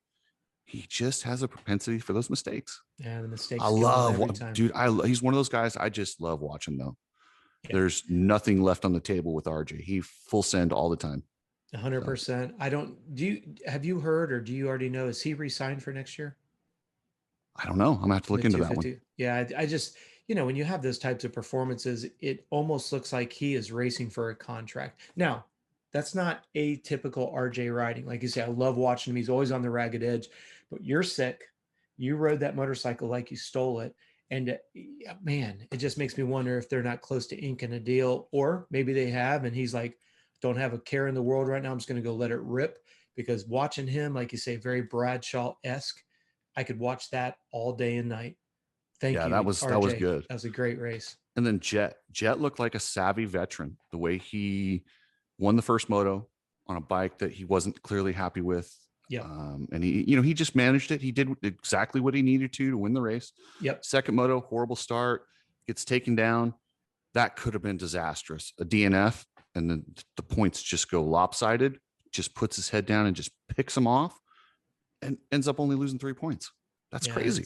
he just has a propensity for those mistakes. Yeah, the mistakes. I love, dude. He's one of those guys I just love watching though. Yeah. There's nothing left on the table with RJ. He full send all the time. 100%. Have you heard, or do you already know, is he re-signed for next year? I don't know. I'm gonna have to look into that one. Yeah. I just, when you have those types of performances, it almost looks like he is racing for a contract. Now, that's not atypical RJ riding. Like you say, I love watching him. He's always on the ragged edge, but you're sick. You rode that motorcycle like you stole it. And man, it just makes me wonder if they're not close to inking a deal, or maybe they have. And he's like, don't have a care in the world right now. I'm just going to go let it rip, because watching him, like you say, very Bradshaw-esque, I could watch that all day and night. Thank you. That was good. That was a great race. And then Jet looked like a savvy veteran, the way he won the first moto on a bike that he wasn't clearly happy with. Yeah. And he just managed it. He did exactly what he needed to win the race. Yep. Second moto, horrible start, gets taken down. That could have been disastrous. A DNF, and then the points just go lopsided. Just puts his head down and just picks him off, and ends up only losing 3 points. That's crazy.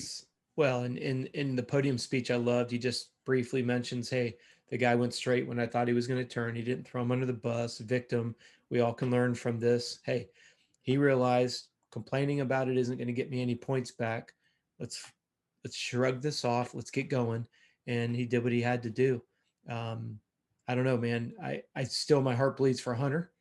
Well, and in the podium speech I loved, he just briefly mentions, hey, the guy went straight when I thought he was going to turn. He didn't throw him under the bus. Victim. We all can learn from this. Hey, he realized complaining about it isn't going to get me any points back. Let's shrug this off. Let's get going. And he did what he had to do. I don't know, man. I still, my heart bleeds for Hunter.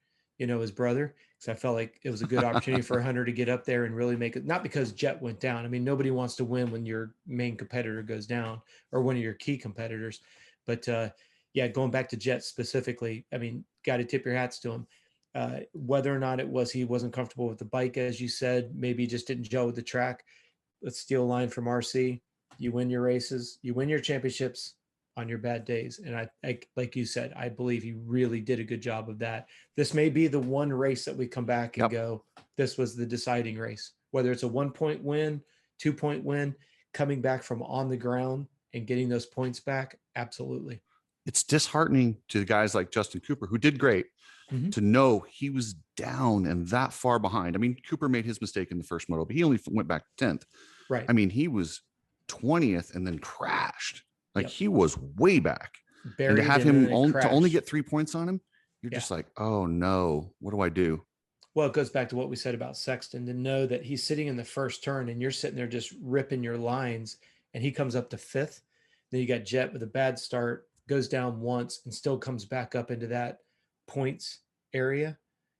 his brother, because I felt like it was a good opportunity for Hunter to get up there and really make it, not because Jet went down. I mean, nobody wants to win when your main competitor goes down or one of your key competitors. But yeah, going back to Jet specifically, I mean, got to tip your hats to him. Whether or not it was he wasn't comfortable with the bike, as you said, maybe he just didn't gel with the track. Let's steal a line from RC. You win your races, you win your championships on your bad days. And I like you said, I believe he really did a good job of that. This may be the one race that we come back and go, this was the deciding race, whether it's a 1-point win, 2-point win, coming back from on the ground and getting those points back. Absolutely. It's disheartening to guys like Justin Cooper, who did great, to know he was down and that far behind. I mean, Cooper made his mistake in the first moto, but he only went back to 10th. Right. I mean, he was 20th and then crashed. Like he was way back. Buried, and to have him to only get 3 points on him, you're just like, oh no, what do I do? Well, it goes back to what we said about Sexton, to know that he's sitting in the first turn and you're sitting there just ripping your lines, and he comes up to 5th. Then you got Jet with a bad start, goes down once and still comes back up into that points area.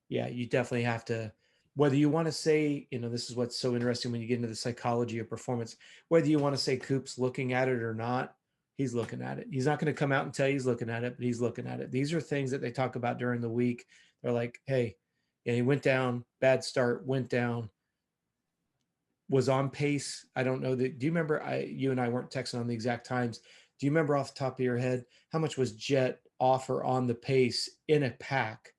Yeah, you definitely have to, whether you want to say, this is what's so interesting when you get into the psychology of performance, whether you want to say Coop's looking at it or not, he's looking at it. He's not going to come out and tell you he's looking at it, but he's looking at it. These are things that they talk about during the week. They're like, hey, he went down, bad start, went down, was on pace. I don't know that. Do you remember, you and I weren't texting on the exact times. Do you remember off the top of your head, how much was Jet off or on the pace in a pack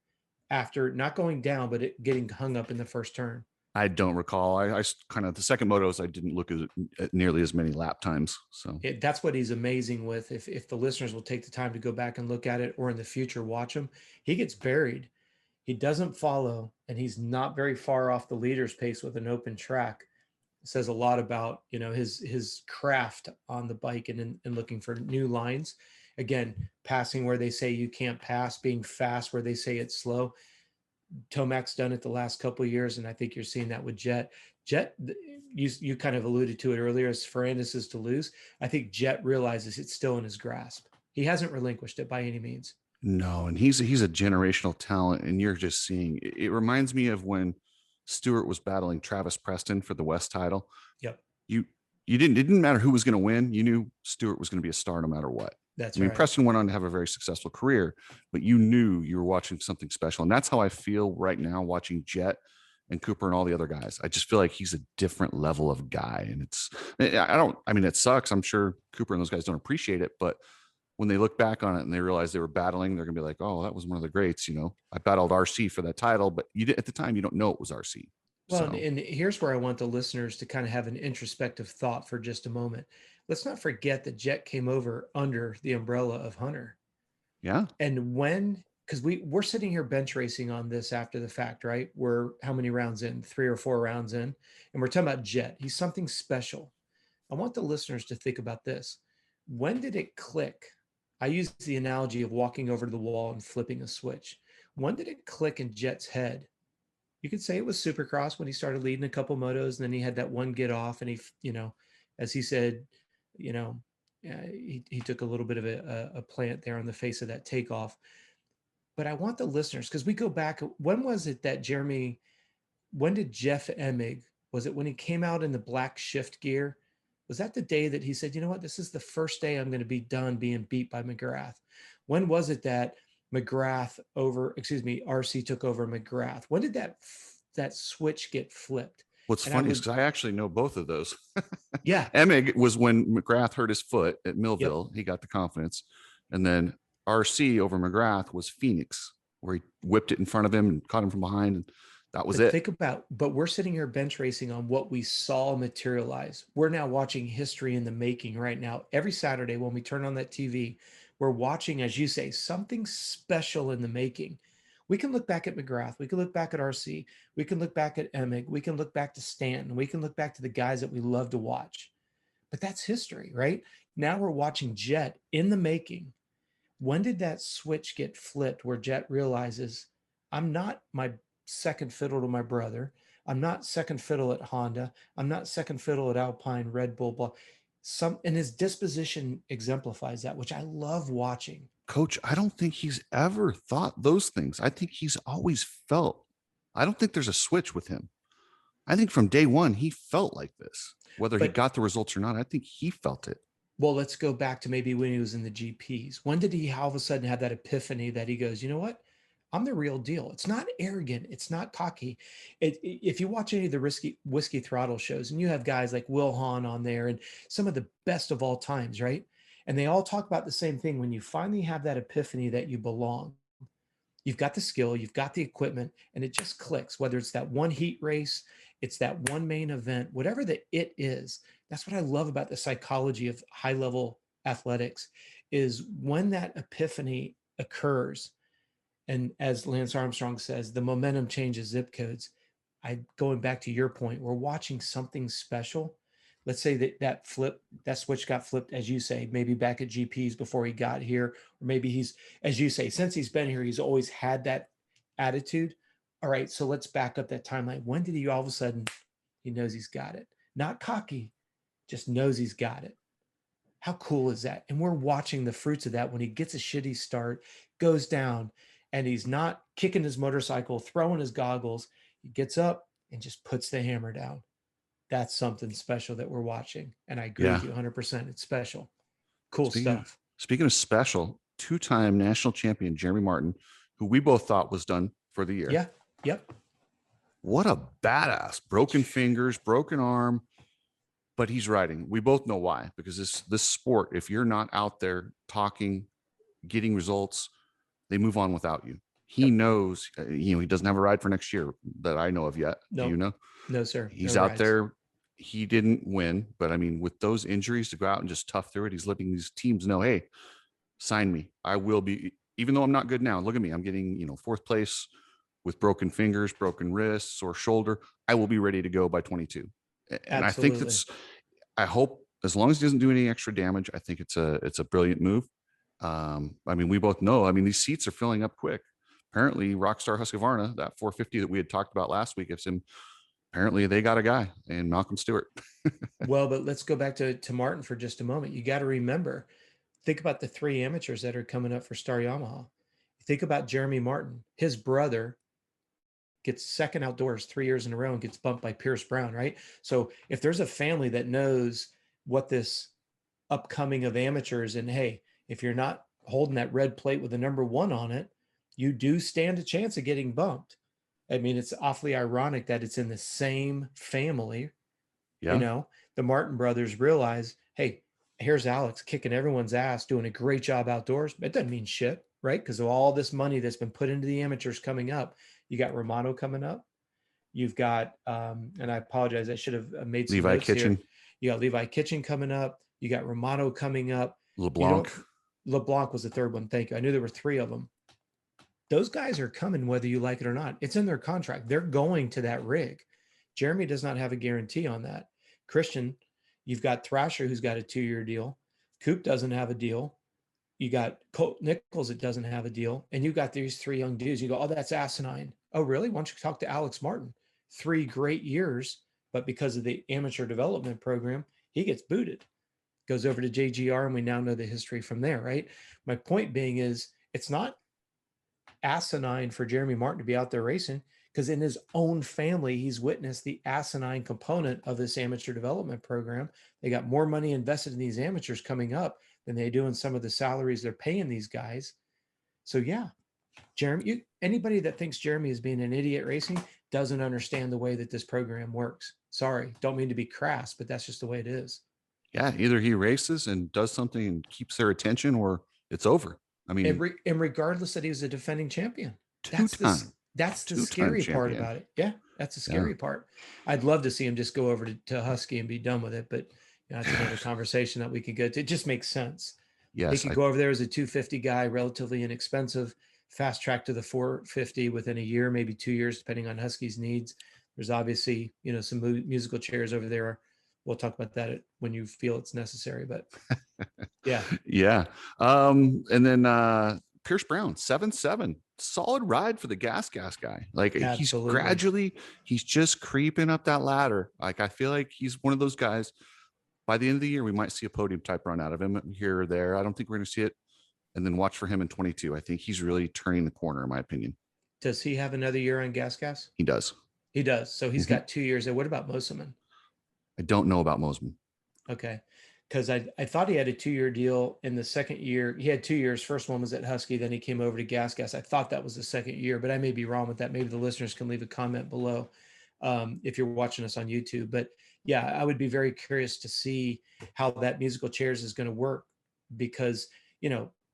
after not going down, but it getting hung up in the first turn? I don't recall. I kind of, the second motos, I didn't look at nearly as many lap times. So that's what he's amazing with. If the listeners will take the time to go back and look at it, or in the future watch him, he gets buried. He doesn't follow, and he's not very far off the leader's pace with an open track. It says a lot about, his craft on the bike and looking for new lines. Again, passing where they say you can't pass, being fast where they say it's slow. Tomac's done it the last couple of years, and I think you're seeing that with Jet. Jet, you kind of alluded to it earlier, as Ferrandis is to lose. I think Jet realizes it's still in his grasp. He hasn't relinquished it by any means. No, and he's a generational talent, and you're just seeing. It reminds me of when Stewart was battling Travis Preston for the West title. Yep. It didn't matter who was going to win. You knew Stewart was going to be a star no matter what. That's right. Preston went on to have a very successful career, but you knew you were watching something special. And that's how I feel right now watching Jet and Cooper and all the other guys. I just feel like he's a different level of guy. And it sucks. I'm sure Cooper and those guys don't appreciate it, but when they look back on it and they realize they were battling, they're going to be like, oh, that was one of the greats. I battled RC for that title, but at the time, you don't know it was RC. Well, and here's where I want the listeners to kind of have an introspective thought for just a moment. Let's not forget that Jet came over under the umbrella of Hunter. Yeah. And because we're sitting here bench racing on this after the fact, right? We're how many rounds in? 3 or 4 rounds in. And we're talking about Jet. He's something special. I want the listeners to think about this. When did it click? I use the analogy of walking over to the wall and flipping a switch. When did it click in Jet's head? You could say it was Supercross when he started leading a couple motos, and then he had that one get off, and he, as he said, he took a little bit of a plant there on the face of that takeoff. But I want the listeners, because we go back, when was it that when did Jeff Emig, was it when he came out in the black shift gear? Was that the day that he said, you know what, this is the first day I'm going to be done being beat by McGrath? When was it that RC took over McGrath? When did that switch get flipped? What's funny is because I actually know both of those. Yeah. Emig was when McGrath hurt his foot at Millville. Yep. He got the confidence. And then RC over McGrath was Phoenix, where he whipped it in front of him and caught him from behind. And that was it. But we're sitting here bench racing on what we saw materialize. We're now watching history in the making right now. Every Saturday when we turn on that TV, we're watching, as you say, something special in the making. We can look back at McGrath. We can look back at RC. We can look back at Emig. We can look back to Stanton. We can look back to the guys that we love to watch. But that's history, right? Now we're watching Jet in the making. When did that switch get flipped where Jet realizes, I'm not my second fiddle to my brother. I'm not second fiddle at Honda. I'm not second fiddle at Alpine, Red Bull, blah. And his disposition exemplifies that, which I love watching. Coach, I don't think he's ever thought those things. I think he's always felt. I don't think there's a switch with him. I think from day one, he felt like this, whether he But got the results or not. I think he felt it. well, let's go back to maybe when he was in the GPs. When did he all of a sudden have that epiphany that he goes, you know what? I'm the real deal. It's not arrogant. It's not cocky. If you watch any of the whiskey throttle shows, and you have guys like Will Hahn on there and some of the best of all times, right? And they all talk about the same thing. When you finally have that epiphany that you belong, you've got the skill, you've got the equipment, and it just clicks. Whether it's that one heat race, it's that one main event, whatever the it is. That's what I love about the psychology of high level athletics is when that epiphany occurs. And as Lance Armstrong says, the momentum changes zip codes. Going back to your point, we're watching something special. Let's say that switch got flipped, as you say, maybe back at GPs before he got here, or maybe he's, as you say, since he's been here, he's always had that attitude. All right, so let's back up that timeline. When did he all of a sudden, he knows he's got it? Not cocky, just knows he's got it. How cool is that? And we're watching the fruits of that when he gets a shitty start, goes down, and he's not kicking his motorcycle, throwing his goggles. He gets up and just puts the hammer down. That's something special that we're watching. And I agree with you 100%. It's special. Cool stuff. Speaking of special, two-time national champion Jeremy Martin, who we both thought was done for the year. Yeah. Yep. What a badass. Broken fingers, broken arm, but he's riding. We both know why, because this sport, if you're not out there talking, getting results, they move on without you. He knows, he doesn't have a ride for next year that I know of yet. No. Do you know? No, sir. He's no out rides. there. He didn't win, but I mean, with those injuries to go out and just tough through it, he's letting these teams know, hey, sign me. I will be, even though I'm not good now. Look at me. I'm getting, fourth place with broken fingers, broken wrists, or shoulder. I will be ready to go by 22. And Absolutely. I hope as long as he doesn't do any extra damage, I think it's a brilliant move. We both know, these seats are filling up quick. Apparently Rockstar Husqvarna, that 450 that we had talked about last week, apparently they got a guy in Malcolm Stewart. Well, but let's go back to Martin for just a moment. You got to remember, think about the 3 amateurs that are coming up for Star Yamaha. Think about Jeremy Martin. His brother gets second outdoors 3 years in a row and gets bumped by Pierce Brown, right? So if there's a family that knows what this upcoming of amateurs, and hey, if you're not holding that red plate with the number 1 on it, you do stand a chance of getting bumped. It's awfully ironic that it's in the same family. Yeah. The Martin brothers realize, hey, here's Alex kicking everyone's ass, doing a great job outdoors. It doesn't mean shit, right? Because of all this money that's been put into the amateurs coming up. You got Romano coming up. You've got, and I apologize, I should have made some Levi notes Kitchen. here. You got Levi Kitchen coming up. You got Romano coming up. LeBlanc. LeBlanc was the third one. Thank you. I knew there were 3 of them. Those guys are coming whether you like it or not. It's in their contract. They're going to that rig. Jeremy does not have a guarantee on that. Christian, you've got Thrasher, who's got a 2-year deal. Coop doesn't have a deal. You got Colt Nichols that doesn't have a deal. And you got these 3 young dudes. You go, oh, that's asinine. Oh, really? Why don't you talk to Alex Martin? 3 great years, but because of the amateur development program, he gets booted. Goes over to JGR, and we now know the history from there, right? My point being is it's not asinine for Jeremy Martin to be out there racing, because in his own family, he's witnessed the asinine component of this amateur development program. They got more money invested in these amateurs coming up than they do in some of the salaries they're paying these guys. So yeah, Jeremy, anybody that thinks Jeremy is being an idiot racing doesn't understand the way that this program works. Sorry, don't mean to be crass, but that's just the way it is. Yeah, either he races and does something and keeps their attention, or it's over. And regardless that he was a defending champion, that's the scary part about it. Yeah, that's the scary part. I'd love to see him just go over to Husky and be done with it, but that's another conversation that we could go to. It just makes sense. Yes, he could go over there as a 250 guy, relatively inexpensive, fast track to the 450 within a year, maybe 2 years, depending on Husky's needs. There's obviously, some musical chairs over there. We'll talk about that when you feel it's necessary, but yeah. Yeah. And then Pierce Brown, 7-7, solid ride for the gas guy. Like Absolutely. he's just creeping up that ladder. Like, I feel like he's one of those guys. By the end of the year, we might see a podium type run out of him here or there. I don't think we're going to see it and then watch for him in 22. I think he's really turning the corner, in my opinion. Does he have another year on gas? He does. He does. So he's Mhm. got 2 years. And what about Moseman? I don't know about Mosman. Okay. Because I thought he had a 2-year deal. In the second year, he had 2 years. First one was at Husky. Then he came over to Gas. I thought that was the second year, but I may be wrong with that. Maybe the listeners can leave a comment below if you're watching us on YouTube. But yeah, I would be very curious to see how that musical chairs is going to work because,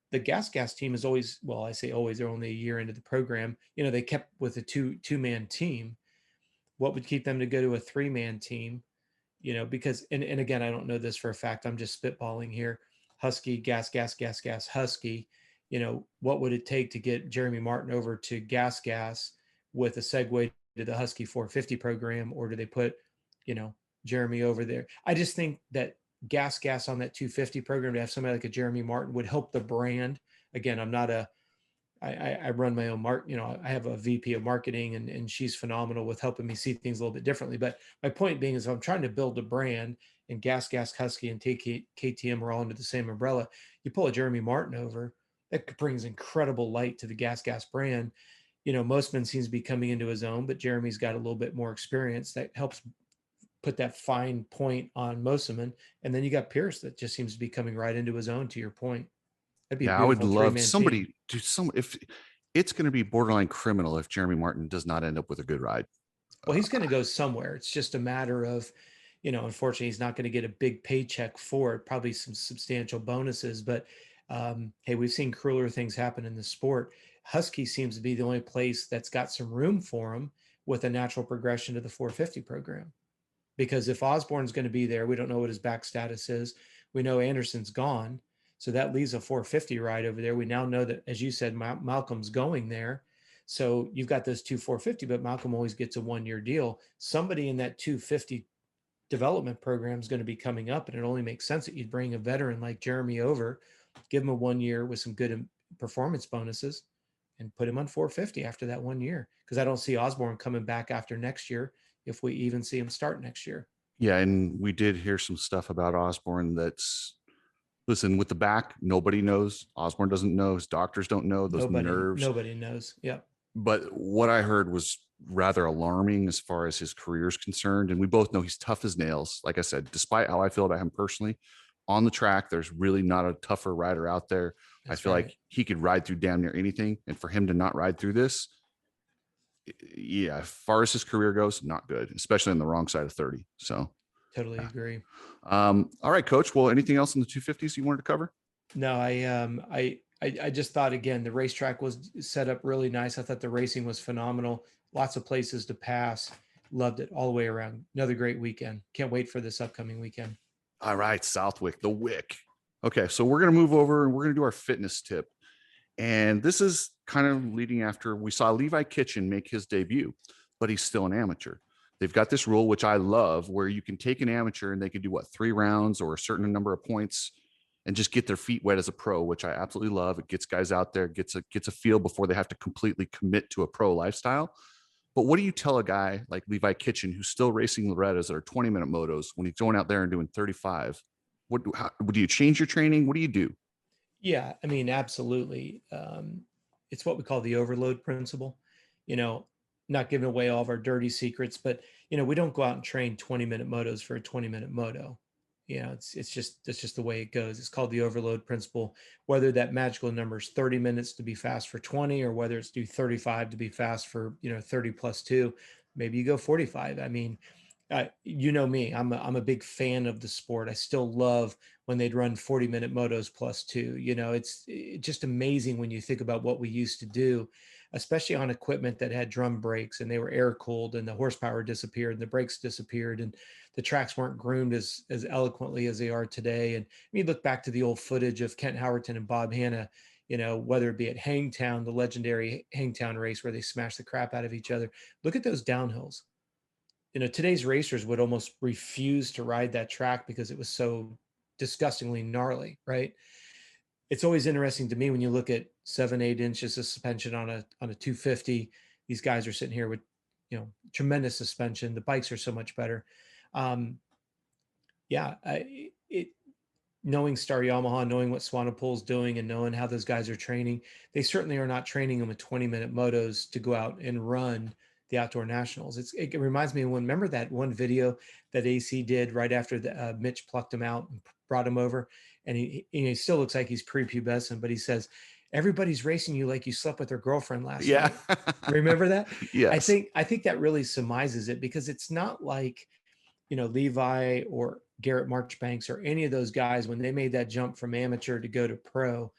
the Gas team is always, well, I say always, they're only a year into the program. They kept with a two-man team. What would keep them to go to a 3-man team? Because, and again, I don't know this for a fact. I'm just spitballing here. Husky, gas, Husky. What would it take to get Jeremy Martin over to gas with a segue to the Husky 450 program, or do they put, Jeremy over there? I just think that gas on that 250 program to have somebody like a Jeremy Martin would help the brand. Again, I'm not I run my own I have a VP of marketing and she's phenomenal with helping me see things a little bit differently. But my point being is if I'm trying to build a brand and gas, Husky and KTM are all under the same umbrella, you pull a Jeremy Martin over, that brings incredible light to the gas brand. Mostman seems to be coming into his own, but Jeremy's got a little bit more experience that helps put that fine point on Mosman. And then you got Pierce that just seems to be coming right into his own, to your point. That'd be a Yeah, I would beautiful love 3-man somebody team. to if it's going to be borderline criminal if Jeremy Martin does not end up with a good ride. Well, he's going to go somewhere. It's just a matter of, unfortunately, he's not going to get a big paycheck for it, probably some substantial bonuses. But hey, we've seen crueler things happen in the sport. Husky seems to be the only place that's got some room for him with a natural progression to the 450 program. Because if Osborne's going to be there, we don't know what his back status is. We know Anderson's gone. So that leaves a 450 ride over there. We now know that, as you said, Malcolm's going there. So you've got those two 450, but Malcolm always gets a 1-year deal. Somebody in that 250 development program is going to be coming up, and it only makes sense that you'd bring a veteran like Jeremy over, give him a 1 year with some good performance bonuses, and put him on 450 after that 1 year. Because I don't see Osborne coming back after next year if we even see him start next year. Yeah, and we did hear some stuff about Osborne that's listen, with the back, nobody knows. Osborne doesn't know. His doctors don't know. Those nerves. Nobody knows. Yep. But what I heard was rather alarming as far as his career is concerned. And we both know he's tough as nails. Like I said, despite how I feel about him personally, on the track, there's really not a tougher rider out there. That's I feel right. like he could ride through damn near anything. And for him to not ride through this, yeah, as far as his career goes, not good, especially on the wrong side of 30. So totally agree. All right, Coach. Well, anything else in the 250s you wanted to cover? No, I just thought, again, the racetrack was set up really nice. I thought the racing was phenomenal. Lots of places to pass. Loved it all the way around. Another great weekend. Can't wait for this upcoming weekend. All right, Southwick, the Wick. Okay, so we're going to move over and we're going to do our fitness tip. And this is kind of leading after we saw Levi Kitchen make his debut, but he's still an amateur. They've got this rule, which I love, where you can take an amateur and they can do 3 rounds or a certain number of points and just get their feet wet as a pro, which I absolutely love. It gets guys out there, gets a feel before they have to completely commit to a pro lifestyle. But what do you tell a guy like Levi Kitchen who's still racing Lorettas that are 20-minute motos when he's going out there and doing 35? How do you change your training? What do you do? Yeah, I mean, absolutely. It's what we call the overload principle. Not giving away all of our dirty secrets, but we don't go out and train 20-minute motos for a 20-minute moto. It's just the way it goes. It's called the overload principle. Whether that magical number is 30 minutes to be fast for 20, or whether it's do 35 to be fast for 30 plus 2, maybe you go 45. I mean, me, I'm a big fan of the sport. I still love when they'd run 40-minute motos plus 2. It's just amazing when you think about what we used to do, especially on equipment that had drum brakes and they were air cooled and the horsepower disappeared and the brakes disappeared and the tracks weren't groomed as eloquently as they are today. And when you look back to the old footage of Kent Howerton and Bob Hanna, whether it be at Hangtown, the legendary Hangtown race where they smashed the crap out of each other, look at those downhills. Today's racers would almost refuse to ride that track because it was so disgustingly gnarly, right? It's always interesting to me when you look at 7-8 inches of suspension on a 250. These guys are sitting here with tremendous suspension. The bikes are so much better. knowing Star Yamaha, knowing what Swanepoel's doing and knowing how those guys are training, they certainly are not training them with 20-minute motos to go out and run the outdoor nationals. It reminds me of remember that one video that AC did right after Mitch plucked him out and brought him over, and he still looks like he's prepubescent, but he says, everybody's racing you like you slept with their girlfriend last Yeah. night. Remember that? Yes. I think that really surmises it, because it's not like, Levi or Garrett Marchbanks or any of those guys, when they made that jump from amateur to go to pro,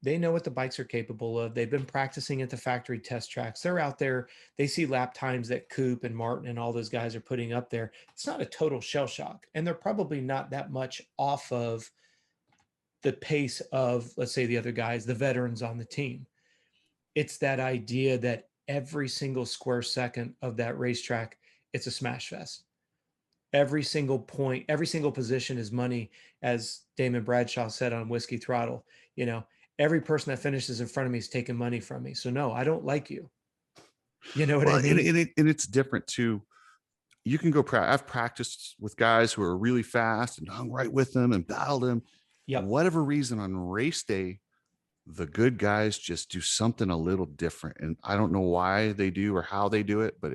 they know what the bikes are capable of. They've been practicing at the factory test tracks. They're out there. They see lap times that Coop and Martin and all those guys are putting up there. It's not a total shell shock. And they're probably not that much off of the pace of, let's say, the other guys, the veterans on the team. It's that idea that every single square second of that racetrack, it's a smash fest. Every single point, every single position is money, as Damon Bradshaw said on Whiskey Throttle. Every person that finishes in front of me is taking money from me. So no, I don't like you. You know what I mean? And it's different too. You can go. I've practiced with guys who are really fast and hung right with them and battled them. Yep. Whatever reason, on race day, the good guys just do something a little different, and I don't know why they do or how they do it, but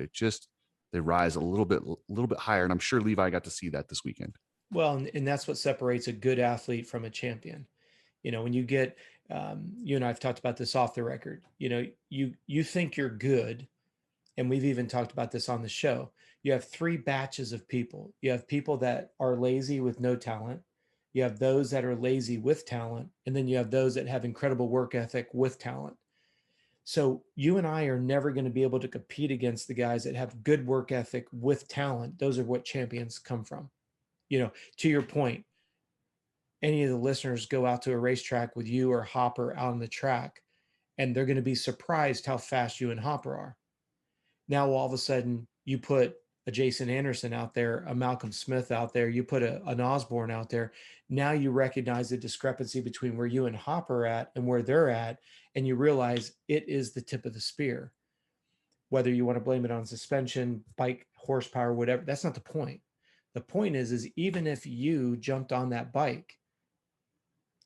they rise a little bit higher. And I'm sure Levi got to see that this weekend. Well, and that's what separates a good athlete from a champion. When you get, you and I've talked about this off the record, you think you're good. And we've even talked about this on the show. You have three batches of people. You have people that are lazy with no talent. You have those that are lazy with talent. And then you have those that have incredible work ethic with talent. So you and I are never going to be able to compete against the guys that have good work ethic with talent. Those are what champions come from. To your point, any of the listeners go out to a racetrack with you or Hopper out on the track, and they're going to be surprised how fast you and Hopper are. Now, all of a sudden, you put a Jason Anderson out there, a Malcolm Smith out there, you put an Osborne out there. Now you recognize the discrepancy between where you and Hopper are at and where they're at, and you realize it is the tip of the spear. Whether you want to blame it on suspension, bike horsepower, whatever, that's not the point. The point is even if you jumped on that bike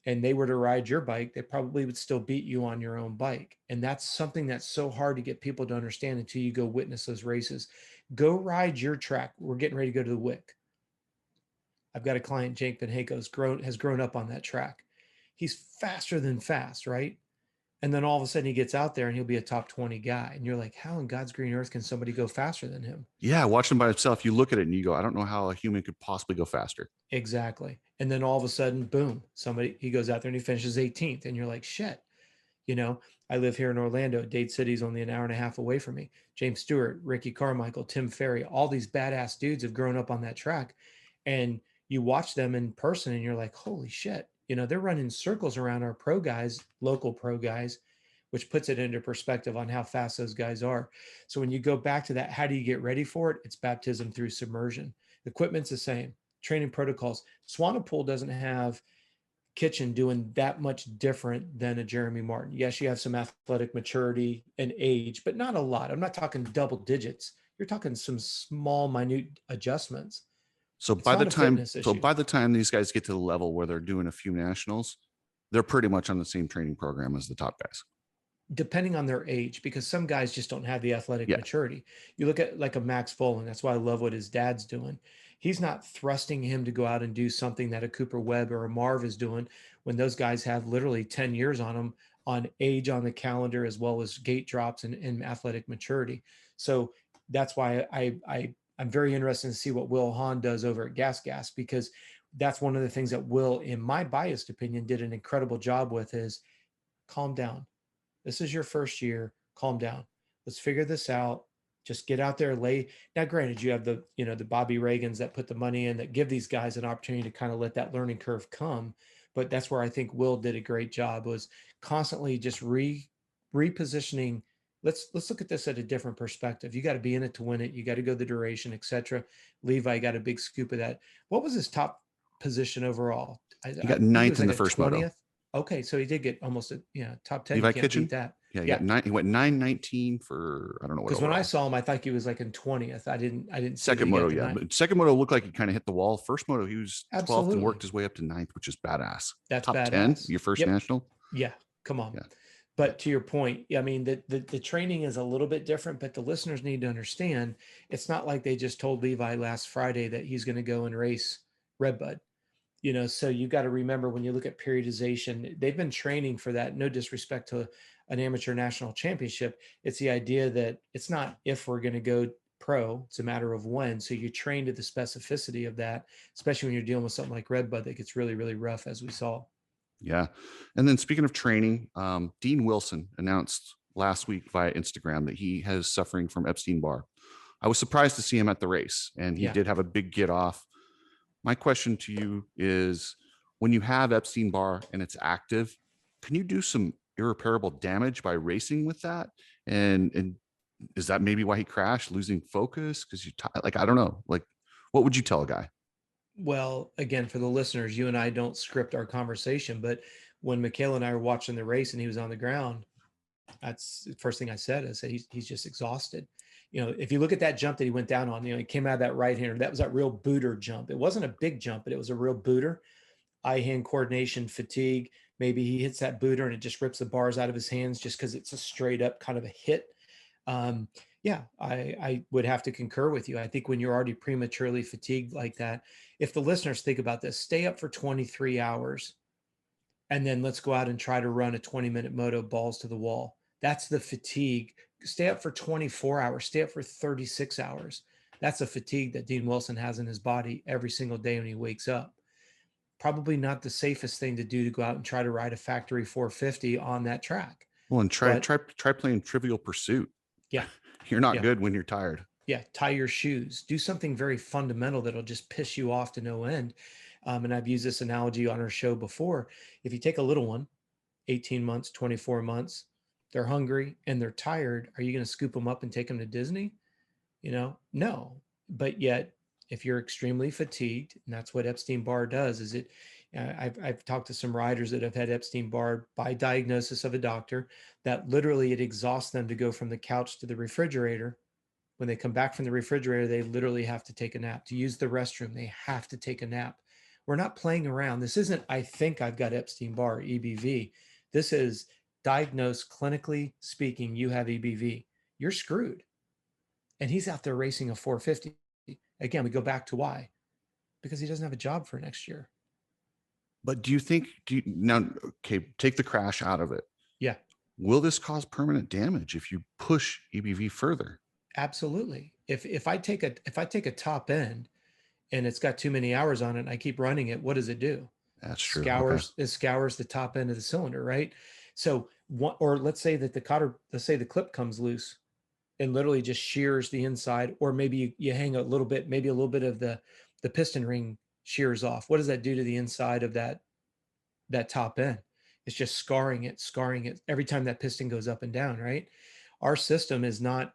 and they were to ride your bike, they probably would still beat you on your own bike. And that's something that's so hard to get people to understand until you go witness those races. Go ride your track. We're getting ready to go to the Wick. I've got a client, Jake Van Haco, has grown up on that track. He's faster than fast, right? And then all of a sudden he gets out there and he'll be a top 20 guy. And you're like, how in God's green earth can somebody go faster than him? Yeah, watch him by himself. You look at it and you go, I don't know how a human could possibly go faster. Exactly. And then all of a sudden, boom, he goes out there and he finishes 18th. And you're like, shit. I live here in Orlando. Dade City's only an hour and a half away from me. James Stewart, Ricky Carmichael, Tim Ferry, all these badass dudes have grown up on that track. And you watch them in person and you're like, holy shit. They're running circles around our pro guys, local pro guys, which puts it into perspective on how fast those guys are. So when you go back to that, how do you get ready for it? It's baptism through submersion. The equipment's the same. Training protocols. Swanepoel doesn't have Kitchen doing that much different than a Jeremy Martin. Yes, you have some athletic maturity and age, but not a lot. I'm not talking double digits. You're talking some small, minute adjustments. So by the time these guys get to the level where they're doing a few nationals, they're pretty much on the same training program as the top guys. Depending on their age, because some guys just don't have the athletic maturity. You look at like a Max Folan. That's why I love what his dad's doing. He's not thrusting him to go out and do something that a Cooper Webb or a Marv is doing when those guys have literally 10 years on them on age on the calendar, as well as gate drops and athletic maturity. So that's why I'm very interested to see what Will Hahn does over at Gas, because that's one of the things that Will, in my biased opinion, did an incredible job with is calm down. This is your first year. Calm down. Let's figure this out. Just get out there, lay. Now, granted, you have the Bobby Reagans that put the money in that give these guys an opportunity to kind of let that learning curve come. But that's where I think Will did a great job, was constantly just repositioning. Let's look at this at a different perspective. You got to be in it to win it. You got to go the duration, etc. Levi got a big scoop of that. What was his top position overall? He got ninth in the first 20th. Okay, so he did get almost a top 10. You Levi can't beat Kitchen. that. Yeah, Yeah, he went 919 for I don't know what because when I overall. saw him, I thought he was like in 20th. I didn't see that Second he got moto, the yeah. nine. But second moto looked like he kind of hit the wall. First moto, he was 12th and Absolutely, worked his way up to ninth, which is badass. that's Top 10, badass. your first Yep. national. Yeah, come on. Yeah. Yeah. But to your point, I mean, the training is a little bit different, but the listeners need to understand it's not like they just told Levi last Friday that he's going to go and race RedBud. So you got to remember when you look at periodization, they've been training for that. No disrespect to an amateur national championship. It's the idea that it's not if we're going to go pro, it's a matter of when. So you train to the specificity of that, especially when you're dealing with something like RedBud that gets really, really rough, as we saw. Yeah. And then speaking of training, Dean Wilson announced last week via Instagram that he has suffering from Epstein Barr. I was surprised to see him at the race, and he Yeah. did have a big get off. My question to you is, when you have Epstein Barr and it's active, can you do some irreparable damage by racing with that? And is that maybe why he crashed, losing focus? Because like, I don't know. Like, what would you tell a guy? Well, again, for the listeners, you and I don't script our conversation, but when Michaela and I were watching the race and he was on the ground, that's the first thing I said. I said, he's just exhausted. If you look at that jump that he went down on, he came out of that right hander. That was that real booter jump. It wasn't a big jump, but it was a real booter. Eye hand coordination, fatigue. Maybe he hits that booter and it just rips the bars out of his hands just because it's a straight up kind of a hit. Um, yeah, I would have to concur with you. I think when you're already prematurely fatigued like that, if the listeners think about this, stay up for 23 hours and then let's go out and try to run a 20-minute moto balls to the wall. That's the fatigue. Stay up for 24 hours, stay up for 36 hours. That's a fatigue that Dean Wilson has in his body every single day when he wakes up. Probably not the safest thing to do to go out and try to ride a factory 450 on that track. Well, and try But try try playing Trivial Pursuit. yeah, You're not yeah, good when you're tired. yeah. Tie your shoes. Do something very fundamental that'll just piss you off to no end. And I've used this analogy on our show before. If you take a little one, 18 months, 24 months, they're hungry and they're tired. Are you going to scoop them up and take them to Disney? No. But yet, if you're extremely fatigued, and that's what Epstein Barr does, is it? I've talked to some riders that have had Epstein Barr by diagnosis of a doctor, that literally it exhausts them to go from the couch to the refrigerator. When they come back from the refrigerator, they literally have to take a nap. To use the restroom, they have to take a nap. We're not playing around. This isn't, I think I've got Epstein Barr, EBV. This is diagnosed clinically speaking, you have EBV. You're screwed. And he's out there racing a 450. Again, we go back to why? Because he doesn't have a job for next year. But do you now, okay, take the crash out of it. Yeah, Will this cause permanent damage if you push EBV further? absolutely. If I take a top end and it's got too many hours on it and I keep running it, what does it do? That's true. Okay. It scours the top end of the cylinder, right? So or let's say that let's say the clip comes loose and literally just shears the inside, or maybe you hang a little bit, maybe a little bit of the piston ring shears off. What does that do to the inside of that top end? It's just scarring it every time that piston goes up and down, right? Our system is not,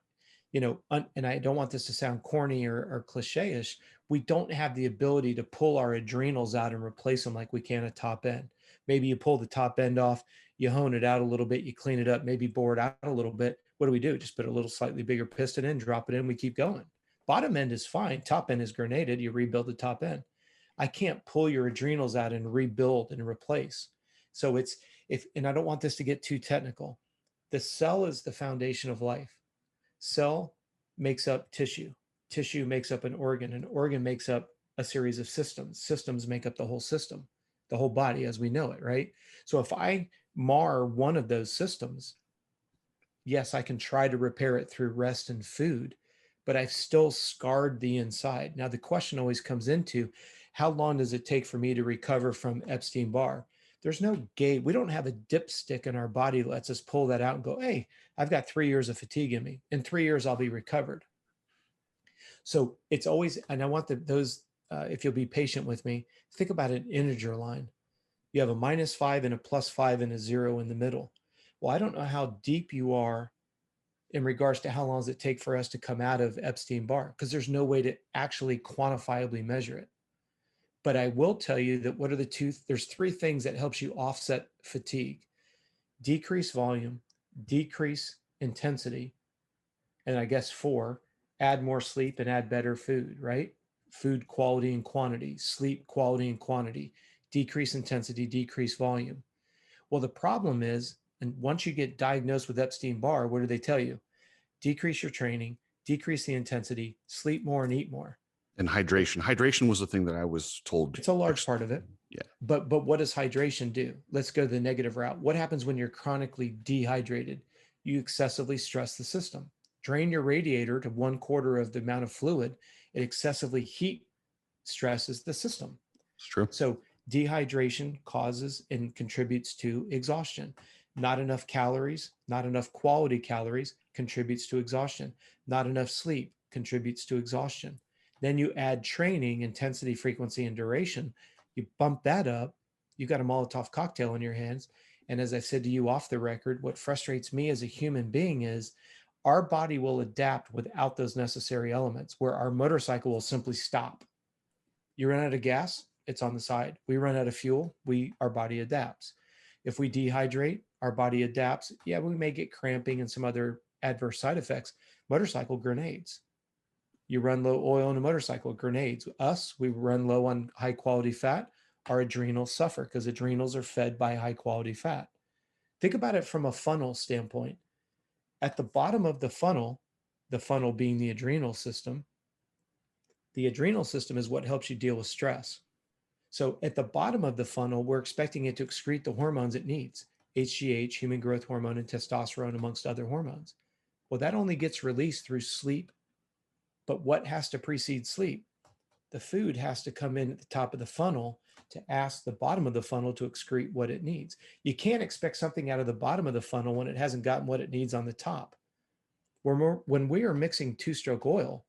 and I don't want this to sound corny or cliche-ish. We don't have the ability to pull our adrenals out and replace them like we can a top end. Maybe you pull the top end off, you hone it out a little bit, you clean it up, maybe bore it out a little bit. What do? Just put a little slightly bigger piston in, drop it in, we keep going. Bottom end is fine. Top end is grenaded. You rebuild the top end. I can't pull your adrenals out and rebuild and replace. So and I don't want this to get too technical. The cell is the foundation of life. Cell makes up tissue. Tissue makes up an organ makes up a series of systems. Systems make up the whole system, the whole body as we know it, right? So if I mar one of those systems, yes, I can try to repair it through rest and food, but I've still scarred the inside. Now, the question always comes into how long does it take for me to recover from Epstein Barr? There's no gate. We don't have a dipstick in our body that lets us pull that out and go, hey, I've got 3 years of fatigue in me. In 3 years, I'll be recovered. So it's always, and I want if you'll be patient with me, think about an integer line. You have a -5 and a +5 and a 0 in the middle. Well, I don't know how deep you are in regards to how long does it take for us to come out of Epstein Barr, because there's no way to actually quantifiably measure it. But I will tell you that what are there's three things that helps you offset fatigue: decrease volume, decrease intensity, and I guess four, add more sleep and add better food, right? Food quality and quantity, sleep quality and quantity, decrease intensity, decrease volume. Well, the problem is, and once you get diagnosed with Epstein Barr, what do they tell you? Decrease your training, decrease the intensity, sleep more and eat more. And hydration was the thing that I was told. It's a large part of it. Yeah. But what does hydration do? Let's go the negative route. What happens when you're chronically dehydrated? You excessively stress the system. Drain your radiator to 1/4 of the amount of fluid. It excessively heat stresses the system. It's true. So dehydration causes and contributes to exhaustion. Not enough calories, not enough quality calories contributes to exhaustion. Not enough sleep contributes to exhaustion. Then you add training, intensity, frequency, and duration. You bump that up, you got a Molotov cocktail in your hands. And as I said to you off the record, what frustrates me as a human being is our body will adapt without those necessary elements, where our motorcycle will simply stop. You run out of gas, it's on the side. We run out of fuel, our body adapts. If we dehydrate, our body adapts. Yeah, we may get cramping and some other adverse side effects. Motorcycle grenades. You run low oil in a motorcycle, grenades. Us, we run low on high quality fat. Our adrenals suffer because adrenals are fed by high quality fat. Think about it from a funnel standpoint. At the bottom of the funnel being the adrenal system is what helps you deal with stress. So at the bottom of the funnel, we're expecting it to excrete the hormones it needs: HGH, human growth hormone, and testosterone, amongst other hormones. Well, that only gets released through sleep. But what has to precede sleep? The food has to come in at the top of the funnel to ask the bottom of the funnel to excrete what it needs. You can't expect something out of the bottom of the funnel when it hasn't gotten what it needs on the top. When we are mixing two-stroke oil,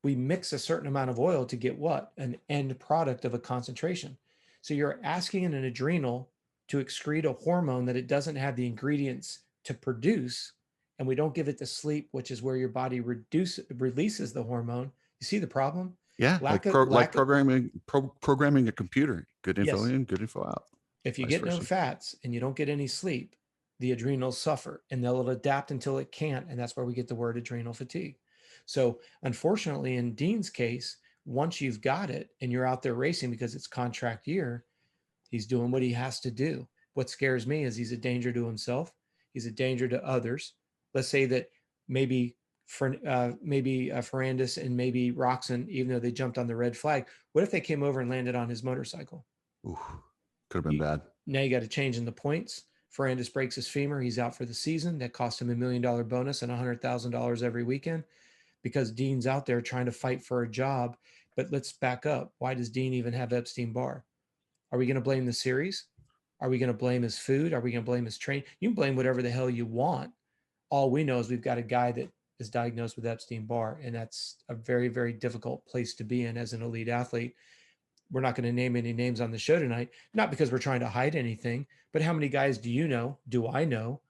we mix a certain amount of oil to get what? An end product of a concentration. So you're asking an adrenal to excrete a hormone that it doesn't have the ingredients to produce, and we don't give it the sleep, which is where your body releases the hormone. You see the problem? Yeah, programming a computer. Good info in, good info out. If you get no fats and you don't get any sleep, the adrenals suffer, and they'll adapt until it can't, and that's where we get the word adrenal fatigue. So unfortunately, in Dean's case, once you've got it and you're out there racing because it's contract year, he's doing what he has to do. What scares me is he's a danger to himself. He's a danger to others. Let's say that maybe Ferrandis and maybe Roczen, even though they jumped on the red flag, what if they came over and landed on his motorcycle? Ooh, could have been bad. Now you got to change in the points. Ferrandis breaks his femur. He's out for the season. That cost him $1 million bonus and $100,000 every weekend, because Dean's out there trying to fight for a job. But let's back up. Why does Dean even have Epstein Barr? Are we going to blame the series? Are we going to blame his food? Are we going to blame his training? You can blame whatever the hell you want. All we know is we've got a guy that is diagnosed with Epstein Barr, and that's a very, very difficult place to be in as an elite athlete. We're not going to name any names on the show tonight, not because we're trying to hide anything, but how many guys do I know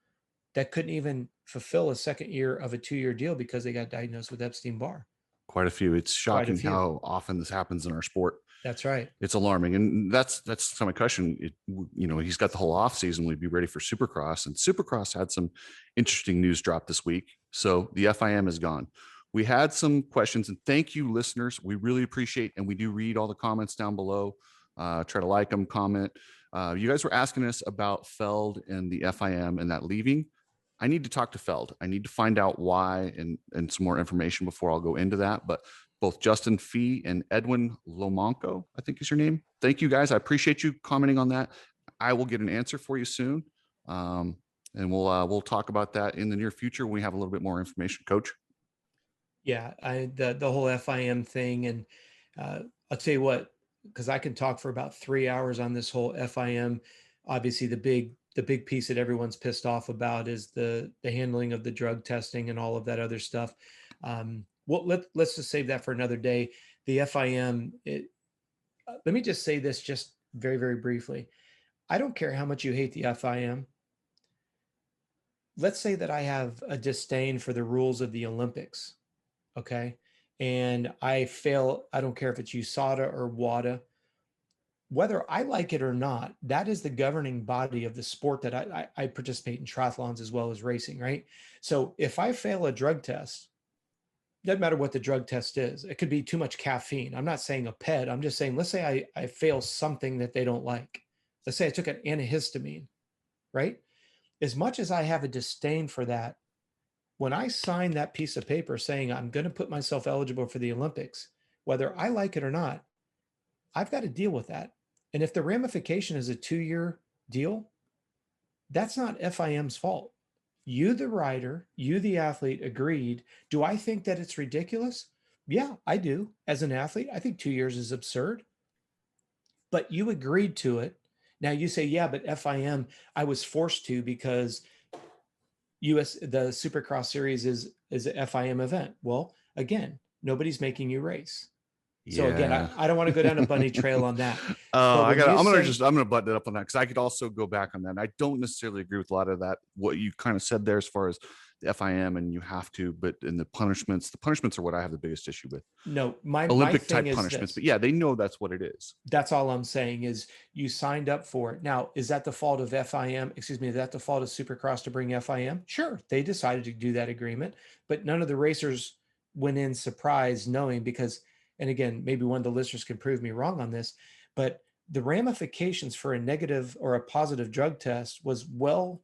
that couldn't even fulfill a second year of a 2-year deal because they got diagnosed with Epstein Barr? Quite a few. It's shocking how often this happens in our sport. That's right. It's alarming. And that's my question. He's got the whole off season. We'd be ready for Supercross, and Supercross had some interesting news drop this week. So the FIM is gone. We had some questions, and thank you, listeners. We really appreciate, and we do read all the comments down below. Try to like them, comment. You guys were asking us about Feld and the FIM and that leaving. I need to talk to Feld. I need to find out why and some more information before I'll go into that. But both Justin Fee and Edwin Lomanco, I think is your name. Thank you, guys. I appreciate you commenting on that. I will get an answer for you soon. And we'll talk about that in the near future when we have a little bit more information, Coach. Yeah, the whole FIM thing. And I'll tell you what, because I can talk for about 3 hours on this whole FIM. Obviously, the big piece that everyone's pissed off about is the handling of the drug testing and all of that other stuff. Well, let's just save that for another day. The FIM, let me just say this just very, very briefly. I don't care how much you hate the FIM. Let's say that I have a disdain for the rules of the Olympics, okay? And I fail, I don't care if it's USADA or WADA. whether I like it or not, that is the governing body of the sport that I participate in triathlons as well as racing, right? So if I fail a drug test, doesn't matter what the drug test is. It could be too much caffeine. I'm not saying a PED. I'm just saying, let's say I fail something that they don't like. Let's say I took an antihistamine, right? As much as I have a disdain for that, when I sign that piece of paper saying I'm going to put myself eligible for the Olympics, whether I like it or not, I've got to deal with that. And if the ramification is a 2-year deal, that's not FIM's fault. You, the rider, you, the athlete, agreed. Do I think that it's ridiculous? Yeah, I do. As an athlete, I think 2 years is absurd, but you agreed to it. Now you say, yeah, but FIM, I was forced to because the Supercross series is a FIM event. Well, again, nobody's making you race. So again, I don't want to go down a bunny trail on that. I'm gonna button it up on that, because I could also go back on that. And I don't necessarily agree with a lot of that, what you kind of said there as far as the FIM and you have to, but in the punishments are what I have the biggest issue with. No, my Olympic thing type is punishments, this. but yeah, they know that's what it is. That's all I'm saying is you signed up for it. Now, is that the fault of FIM? Excuse me, is that the fault of Supercross to bring FIM? Sure, they decided to do that agreement, but none of the racers went in surprised knowing, because, and again, maybe one of the listeners can prove me wrong on this, but the ramifications for a negative or a positive drug test was well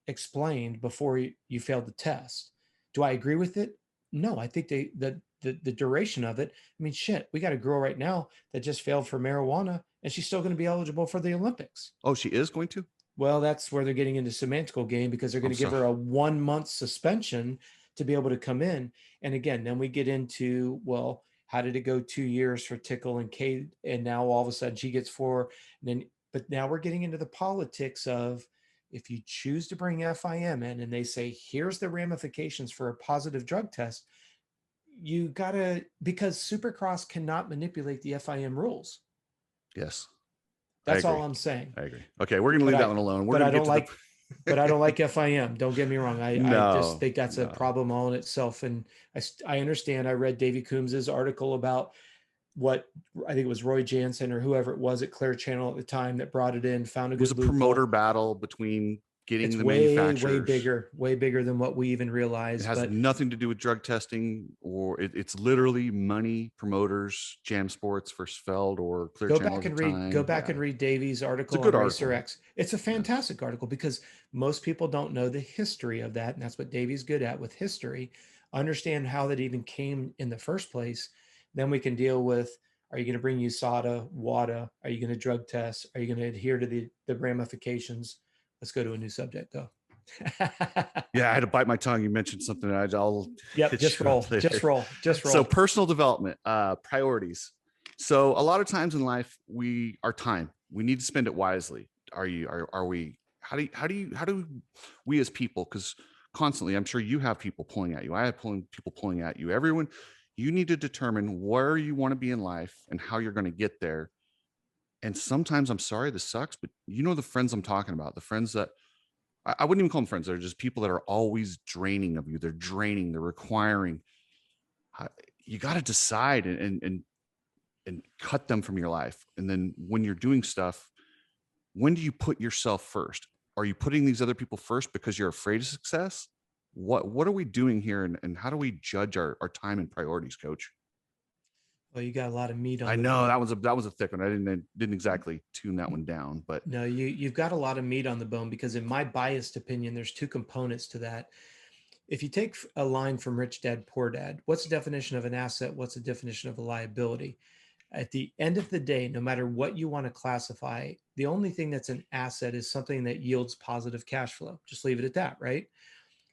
explained before you failed the test. Do I agree with it? No, I think the duration of it. I mean, shit, we got a girl right now that just failed for marijuana and she's still going to be eligible for the Olympics. Oh, she is going to? Well, that's where they're getting into semantical game, because they're going to give her a 1-month suspension to be able to come in. And again, then we get into, well, how did it go 2 years for Tickle and Kate? And now all of a sudden she gets 4. And then, but now we're getting into the politics of, if you choose to bring FIM in and they say, here's the ramifications for a positive drug test, you gotta, because Supercross cannot manipulate the FIM rules. Yes. That's all I'm saying. I agree. Okay, we're gonna leave that one alone. But I don't like FIM. Don't get me wrong. I just think that's a problem all in itself. And I understand. I read Davey Coombs's article about what I think it was Roy Jansen or whoever it was at Clear Channel at the time that brought it in, found a good loophole. It was a promoter battle between getting the manufacturers. way bigger than what we even realized. It has nothing to do with drug testing, or it's literally money. Promoters, Jam Sports versus Feld or Clear Channel. Go back and read Davey's article on Racer X. It's a fantastic article, because most people don't know the history of that, and that's what Davey's good at with history. Understand how that even came in the first place. Then we can deal with, are you going to bring USADA, WADA? Are you going to drug test? Are you going to adhere to the ramifications? Let's go to a new subject, though. Yeah, I had to bite my tongue. You mentioned something. Just roll. So personal development, priorities. So a lot of times in life, our time, we need to spend it wisely. How do we as people, because constantly, I'm sure you have people pulling at you. I have people pulling at you. Everyone, you need to determine where you want to be in life and how you're going to get there. And sometimes, I'm sorry, this sucks, but you know the friends I'm talking about, the friends that I wouldn't even call them friends. They're just people that are always draining of you. They're draining, they're requiring. You got to decide and cut them from your life. And then when you're doing stuff, when do you put yourself first? Are you putting these other people first because you're afraid of success? What are we doing here? And how do we judge our time and priorities, Coach? Well, you got a lot of meat on. I know that was a thick one. I didn't exactly tune that one down, but no, you've got a lot of meat on the bone, because in my biased opinion, there's 2 components to that. If you take a line from Rich Dad, Poor Dad, what's the definition of an asset? What's the definition of a liability? At the end of the day, no matter what you want to classify, the only thing that's an asset is something that yields positive cash flow. Just leave it at that, right?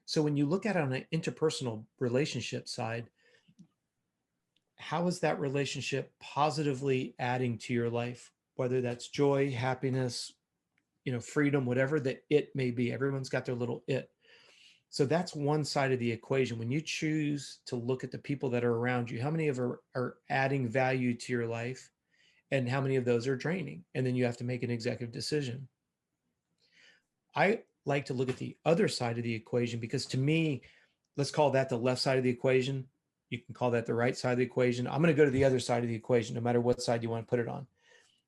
So when you look at it on an interpersonal relationship side, how is that relationship positively adding to your life? Whether that's joy, happiness, freedom, whatever that it may be. Everyone's got their little it. So that's one side of the equation. When you choose to look at the people that are around you, how many of them are adding value to your life, and how many of those are draining? And then you have to make an executive decision. I like to look at the other side of the equation, because to me, let's call that the left side of the equation. You can call that the right side of the equation. I'm going to go to the other side of the equation, no matter what side you want to put it on.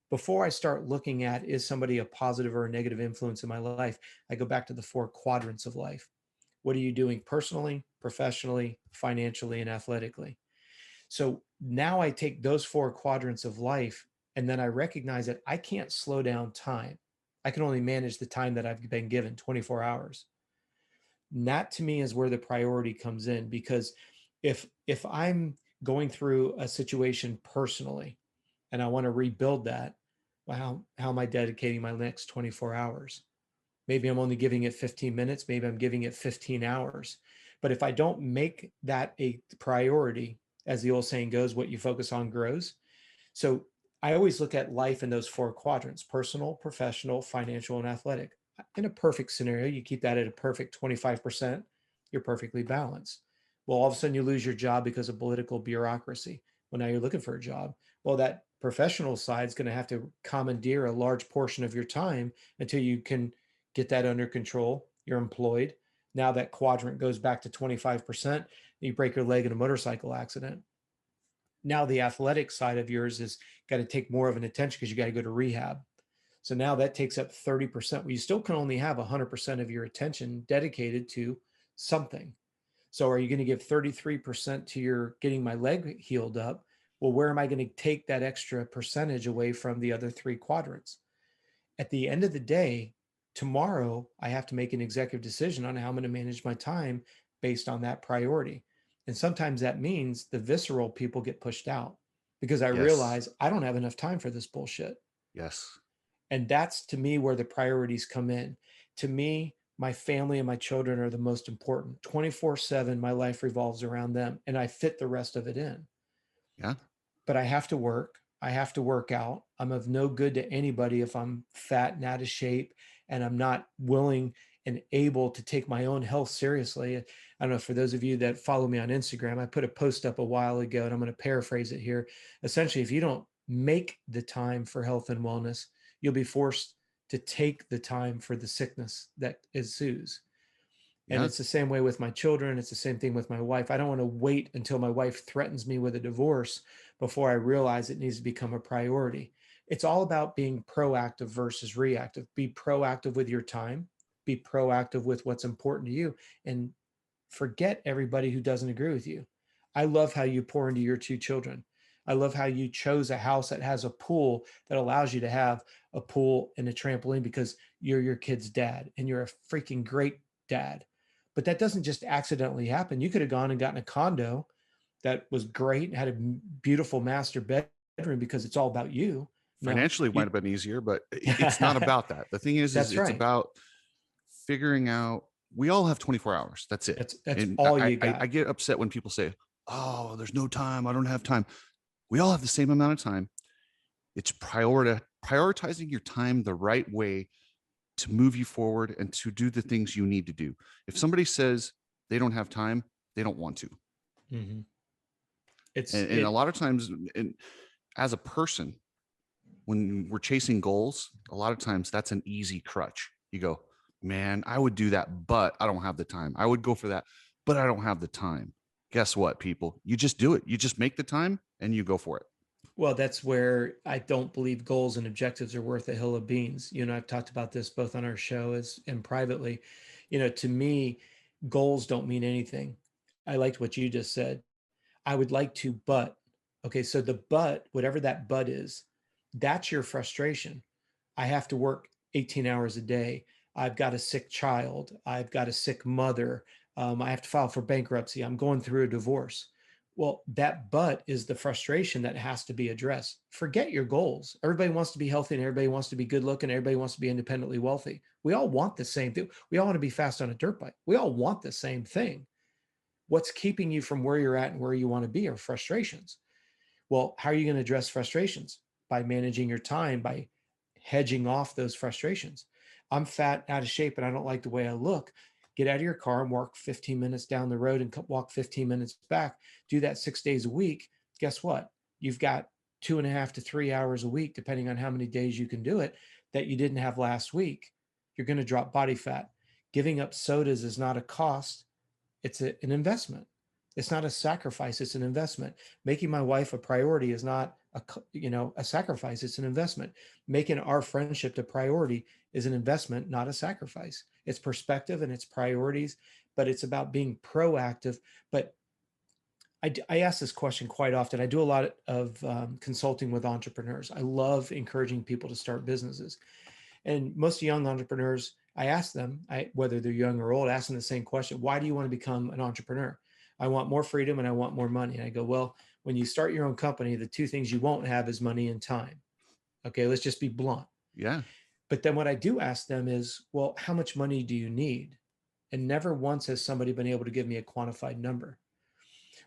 before I start looking at, is somebody a positive or a negative influence in my life, I go back to the 4 quadrants of life. What are you doing personally, professionally, financially, and athletically? So now I take those 4 quadrants of life, and then I recognize that I can't slow down time. I can only manage the time that I've been given, 24 hours. And that to me is where the priority comes in, because if I'm going through a situation personally and I want to rebuild that, well, how am I dedicating my next 24 hours? Maybe I'm only giving it 15 minutes, maybe I'm giving it 15 hours. But if I don't make that a priority, as the old saying goes, what you focus on grows. So I always look at life in those 4 quadrants: personal, professional, financial, and athletic. In a perfect scenario, you keep that at a perfect 25%, you're perfectly balanced. Well, all of a sudden you lose your job because of political bureaucracy. Well, now you're looking for a job. Well, that professional side is going to have to commandeer a large portion of your time until you can get that under control. You're employed. Now that quadrant goes back to 25%. You break your leg in a motorcycle accident. Now the athletic side of yours is got to take more of an attention because you got to go to rehab. So now that takes up 30%. Well, you still can only have 100% of your attention dedicated to something. So are you going to give 33% to your getting my leg healed up? Well, where am I going to take that extra percentage away from the other 3 quadrants? At the end of the day, tomorrow I have to make an executive decision on how I'm going to manage my time based on that priority. And sometimes that means the visceral people get pushed out because I Yes. realize I don't have enough time for this bullshit. Yes. And that's to me where the priorities come in. To me, my family and my children are the most important. 24/7, my life revolves around them, and I fit the rest of it in. Yeah. But I have to work. I have to work out. I'm of no good to anybody if I'm fat and out of shape and I'm not willing and able to take my own health seriously. I don't know, for those of you that follow me on Instagram, I put a post up a while ago and I'm going to paraphrase it here. Essentially, if you don't make the time for health and wellness, you'll be forced to take the time for the sickness that ensues. And Yeah. it's the same way with my children. It's the same thing with my wife. I don't want to wait until my wife threatens me with a divorce before I realize it needs to become a priority. It's all about being proactive versus reactive. Be proactive with your time, be proactive with what's important to you, and forget everybody who doesn't agree with you. I love how you pour into your 2 children. I love how you chose a house that has a pool that allows you to have a pool and a trampoline because you're your kid's dad and you're a freaking great dad. But that doesn't just accidentally happen. You could have gone and gotten a condo that was great and had a beautiful master bedroom because it's all about you. No, Financially might you, have been easier, but it's not about that. The thing is that's it's right. about figuring out, we all have 24 hours. That's it. That's And all I, you I got. get upset when people say, oh, there's no time. I don't have time. We all have the same amount of time. It's prioritizing your time the right way to move you forward and to do the things you need to do. If somebody says they don't have time, they don't want to. Mm-hmm. It's And a it. lot of times, as a person, when we're chasing goals, a lot of times that's an easy crutch. You go, man, I would do that, but I don't have the time. I would go for that, but I don't have the time. Guess what, people? You just do it. You just make the time and you go for it. Well, that's where I don't believe goals and objectives are worth a hill of beans. You know, I've talked about this both on our show as and privately. You know, to me, goals don't mean anything. I liked what you just said. I would like to, but okay, so the but, whatever that but is, that's your frustration. I have to work 18 hours a day. I've got a sick child. I've got a sick mother. I have to file for bankruptcy. I'm going through a divorce. Well, that but is the frustration that has to be addressed. Forget your goals. Everybody wants to be healthy and everybody wants to be good looking. Everybody wants to be independently wealthy. We all want the same thing. We all want to be fast on a dirt bike. We all want the same thing. What's keeping you from where you're at and where you want to be are frustrations. Well, how are you going to address frustrations? By managing your time, by hedging off those frustrations. I'm fat, out of shape, and I don't like the way I look. Get out of your car and walk 15 minutes down the road and walk 15 minutes back. Do that 6 days a week. Guess what? You've got 2.5 to 3 hours a week, depending on how many days you can do it, that you didn't have last week. You're going to drop body fat. Giving up sodas is not a cost, it's an investment. It's not a sacrifice, it's an investment. Making my wife a priority is not a sacrifice. It's an investment. Making our friendship the priority is an investment, not a sacrifice. It's perspective and it's priorities, but it's about being proactive. But I ask this question quite often. I do a lot of consulting with entrepreneurs. I love encouraging people to start businesses. And most young entrepreneurs, I ask them, whether they're young or old, I ask them the same question. Why do you want to become an entrepreneur? I want more freedom and I want more money. And I go, well, when you start your own company, the two things you won't have is money and time. Okay, let's just be blunt. Yeah. But then what I do ask them is, well, how much money do you need? And never once has somebody been able to give me a quantified number.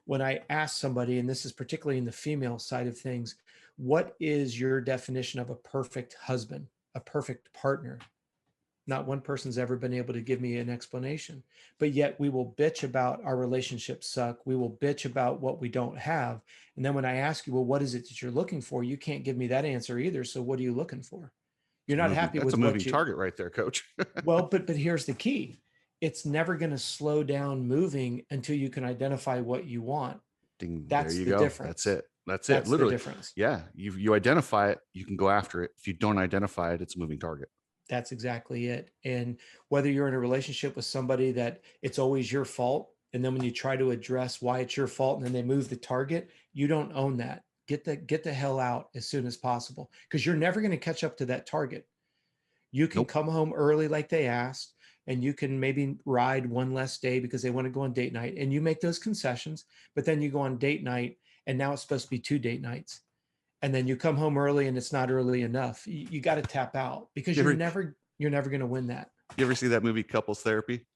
When I ask somebody, and this is particularly in the female side of things, what is your definition of a perfect husband, a perfect partner? Not one person's ever been able to give me an explanation, but yet we will bitch about our relationships suck. We will bitch about what we don't have. And then when I ask you, well, what is it that you're looking for? You can't give me that answer either. So what are you looking for? You're not happy That's with a moving what you, target right there, coach. well, but here's the key. It's never going to slow down moving until you can identify what you want. Ding, That's there you the go. difference. That's it. Literally. The difference. Yeah. You identify it, you can go after it. If you don't identify it, it's a moving target. That's exactly it. And whether you're in a relationship with somebody that it's always your fault, and then when you try to address why it's your fault and then they move the target, you don't own that. Get the hell out as soon as possible, because you're never going to catch up to that target. You can come home early like they asked, and you can maybe ride one less day because they want to go on date night, and you make those concessions, but then you go on date night and now it's supposed to be 2 date nights. And then you come home early and it's not early enough. You got to tap out, because you're never going to win that. You ever see that movie Couples Therapy?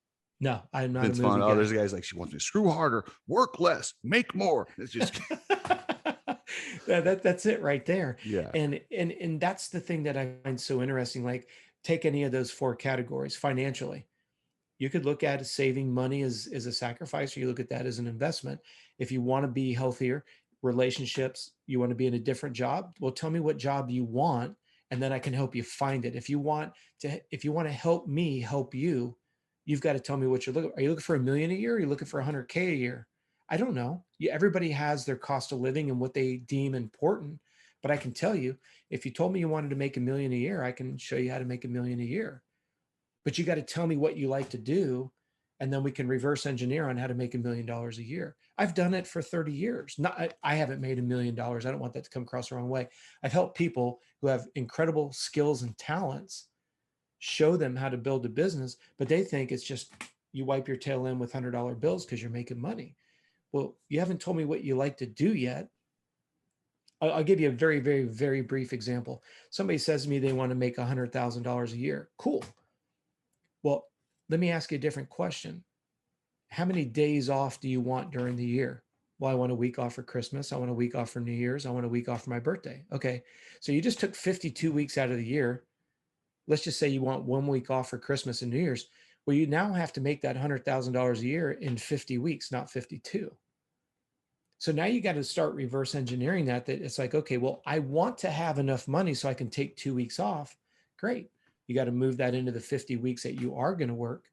No, I'm not It's a movie fun. guy. Oh, there's guys like, she wants me to screw harder, work less, make more. It's just that's it right there. Yeah. And that's the thing that I find so interesting. Like, take any of those 4 categories financially. You could look at saving money as a sacrifice, or you look at that as an investment. If you want to be healthier, relationships, you want to be in a different job, well, tell me what job you want, and then I can help you find it. If you want to help me help you, you've got to tell me what you're looking for. Are you looking for $1 million a year? Or are you looking for $100K a year? I don't know. Everybody has their cost of living and what they deem important. But I can tell you, if you told me you wanted to make $1 million a year, I can show you how to make $1 million a year. But you got to tell me what you like to do, and then we can reverse engineer on how to make $1 million a year. I've done it for 30 years. I haven't made $1 million. I don't want that to come across the wrong way. I've helped people who have incredible skills and talents, show them how to build a business, but they think it's just you wipe your tail in with $100 bills because you're making money. Well, you haven't told me what you like to do yet. I'll give you a very, very, very brief example. Somebody says to me they want to make $100,000 a year. Cool. Well, let me ask you a different question. How many days off do you want during the year? Well, I want a week off for Christmas. I want a week off for New Year's. I want a week off for my birthday. Okay. So you just took 52 weeks out of the year. Let's just say you want 1 week off for Christmas and New Year's. Well, you now have to make that $100,000 a year in 50 weeks, not 52. So now you got to start reverse engineering that it's like, okay, well, I want to have enough money so I can take 2 weeks off. Great. You got to move that into the 50 weeks that you are going to work.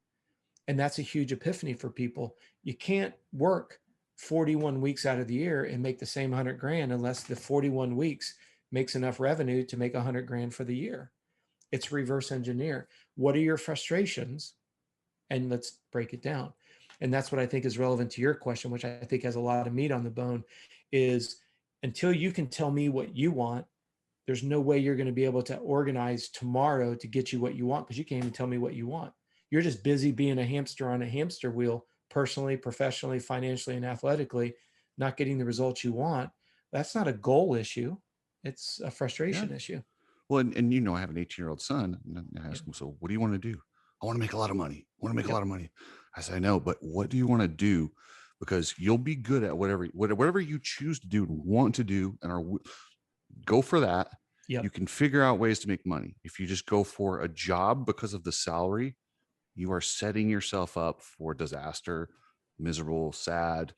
And that's a huge epiphany for people. You can't work 41 weeks out of the year and make the same 100 grand unless the 41 weeks makes enough revenue to make 100 grand for the year. It's reverse engineer. What are your frustrations? And let's break it down. And that's what I think is relevant to your question, which I think has a lot of meat on the bone, is until you can tell me what you want, there's no way you're going to be able to organize tomorrow to get you what you want, because you can't even tell me what you want. You're just busy being a hamster on a hamster wheel, personally, professionally, financially, and athletically, not getting the results you want. That's not a goal issue. It's a frustration issue. Well, and you know, I have an 18-year-old son, and I ask him, so what do you want to do? I want to make a lot of money. I want to make a lot of money. I said, I know, but what do you want to do? Because you'll be good at whatever you choose to do and want to do, and go for that. Yep. You can figure out ways to make money. If you just go for a job because of the salary, you are setting yourself up for disaster, miserable, sad,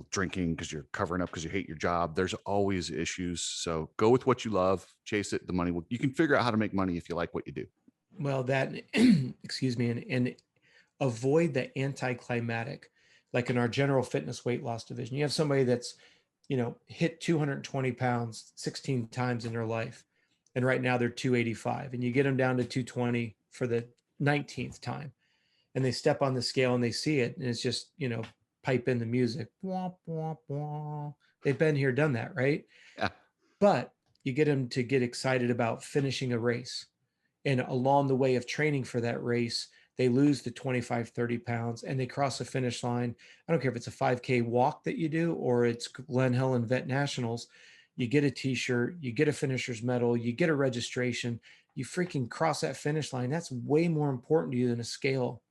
drinking because you're covering up because you hate your job. There's always issues. So go with what you love, chase it. The money you can figure out how to make money if you like what you do. Well, that, excuse me, and avoid the anticlimactic. Like in our general fitness weight loss division, you have somebody that's, hit 220 pounds 16 times in their life. And right now they're 285, and you get them down to 220 for the 19th time, and they step on the scale and they see it. And it's just, pipe in the music. Womp, womp, womp. They've been here, done that. Right. Yeah. But you get them to get excited about finishing a race. And along the way of training for that race, they lose the 25, 30 pounds and they cross the finish line. I don't care if it's a 5K walk that you do or it's Glen Helen Vet Nationals. You get a t-shirt, you get a finisher's medal, you get a registration, you freaking cross that finish line. That's way more important to you than a scale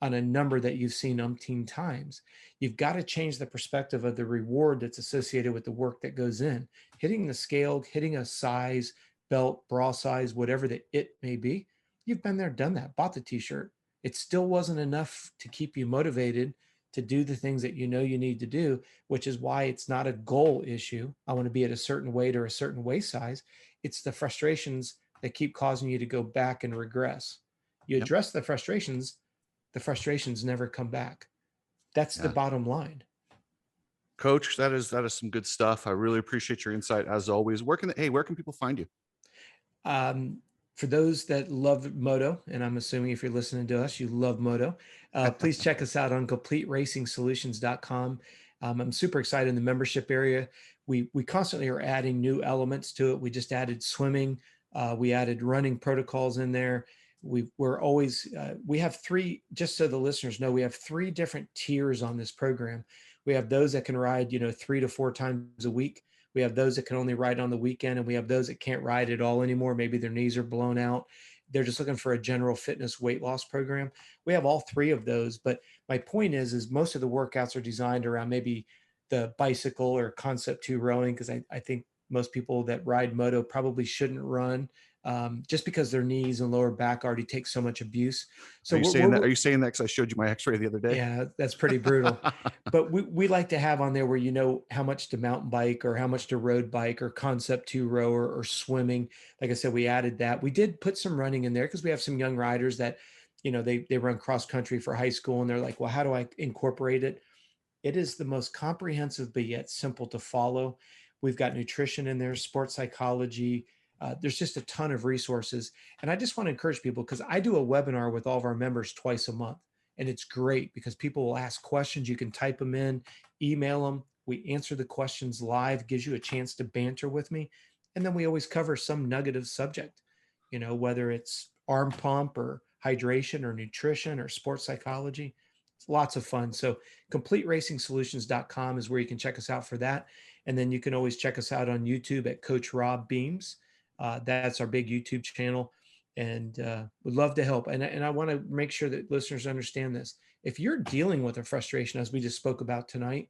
on a number that you've seen umpteen times. You've got to change the perspective of the reward that's associated with the work that goes in. Hitting the scale, hitting a size, belt, bra size, whatever the it may be. You've been there, done that, bought the t-shirt. It still wasn't enough to keep you motivated to do the things that you know you need to do, which is why it's not a goal issue. I want to be at a certain weight or a certain waist size. It's the frustrations that keep causing you to go back and regress. You address the frustrations never come back. That's the bottom line. Coach, that is some good stuff. I really appreciate your insight as always. Where can people find you? For those that love moto, and I'm assuming if you're listening to us, you love moto, please check us out on CompleteRacingSolutions.com. I'm super excited in the membership area. We constantly are adding new elements to it. We just added swimming. We added running protocols in there. We have three, just so the listeners know, we have three different tiers on this program. We have those that can ride, 3 to 4 times a week. We have those that can only ride on the weekend, and we have those that can't ride at all anymore. Maybe their knees are blown out. They're just looking for a general fitness weight loss program. We have all three of those. But my point is most of the workouts are designed around maybe the bicycle or concept 2 rowing, because I think most people that ride moto probably shouldn't run just because their knees and lower back already take so much abuse. So are you saying that because I showed you my x-ray the other day? Yeah, that's pretty brutal. But we like to have on there where you know how much to mountain bike or how much to road bike or concept 2 rower or swimming. Like I said, we added that. We did put some running in there because we have some young riders that, they run cross country for high school, and they're like, well, how do I incorporate it? It is the most comprehensive, but yet simple to follow. We've got nutrition in there, sports psychology. There's just a ton of resources. And I just want to encourage people, because I do a webinar with all of our members twice a month. And it's great because people will ask questions. You can type them in, email them. We answer the questions live, gives you a chance to banter with me. And then we always cover some nugget of subject, whether it's arm pump or hydration or nutrition or sports psychology. It's lots of fun. So CompleteRacingSolutions.com is where you can check us out for that. And then you can always check us out on YouTube at Coach Rob Beams. That's our big YouTube channel, and would love to help. And I want to make sure that listeners understand this. If you're dealing with a frustration, as we just spoke about tonight,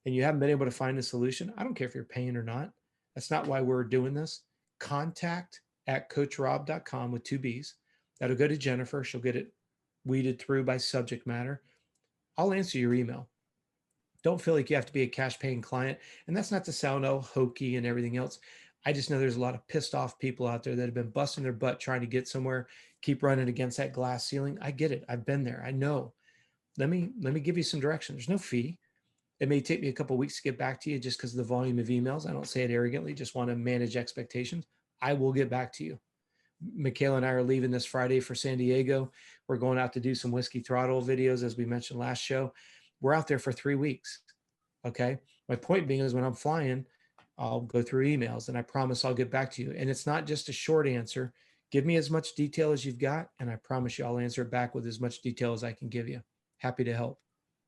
and you haven't been able to find a solution, I don't care if you're paying or not. That's not why we're doing this. Contact at CoachRob.com with 2 B's. That'll go to Jennifer. She'll get it weeded through by subject matter. I'll answer your email. Don't feel like you have to be a cash paying client. And that's not to sound all hokey and everything else. I just know there's a lot of pissed off people out there that have been busting their butt trying to get somewhere, keep running against that glass ceiling. I get it. I've been there. I know. Let me give you some direction. There's no fee. It may take me a couple of weeks to get back to you just because of the volume of emails. I don't say it arrogantly, just want to manage expectations. I will get back to you. Michaela and I are leaving this Friday for San Diego. We're going out to do some Whiskey Throttle videos, as we mentioned last show. We're out there for 3 weeks. Okay. My point being is when I'm flying, I'll go through emails, and I promise I'll get back to you. And it's not just a short answer. Give me as much detail as you've got, and I promise you I'll answer it back with as much detail as I can give you. Happy to help.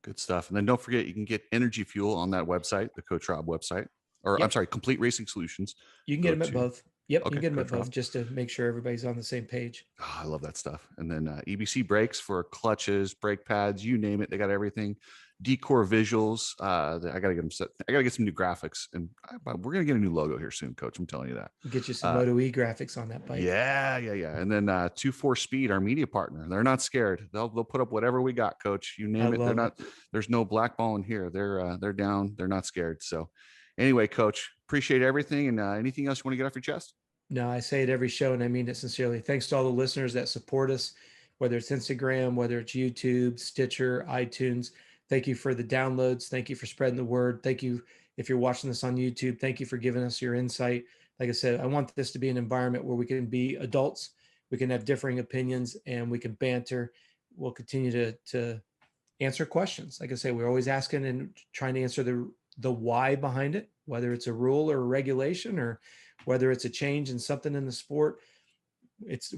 Good stuff. And then don't forget, you can get energy fuel on that website, the Coach Rob website, or I'm sorry, Complete Racing Solutions. You can get them at both. Yep, okay, you can get them at both, just to make sure everybody's on the same page. Oh, I love that stuff. And then EBC brakes for clutches, brake pads, you name it. They got everything. Decor visuals. I got to get them set. I got to get some new graphics, and we're going to get a new logo here soon, Coach. I'm telling you that. Get you some Moto E graphics on that bike. Yeah. And then 2-4 Speed, our media partner. They're not scared. They'll put up whatever we got, Coach. You name it. They're not. There's no blackballing here. They're down. They're not scared. So anyway, Coach, appreciate everything. And anything else you want to get off your chest? No, I say it every show, and I mean it sincerely. Thanks to all the listeners that support us, whether it's Instagram, whether it's YouTube, Stitcher, iTunes. Thank you for the downloads. Thank you for spreading the word. Thank you If you're watching this on YouTube, thank you for giving us your insight. Like I said, I want this to be an environment where we can be adults, we can have differing opinions, and we can banter. We'll continue to answer questions. Like I say, we're always asking and trying to answer the why behind it, whether it's a rule or a regulation, or whether it's a change in something in the sport.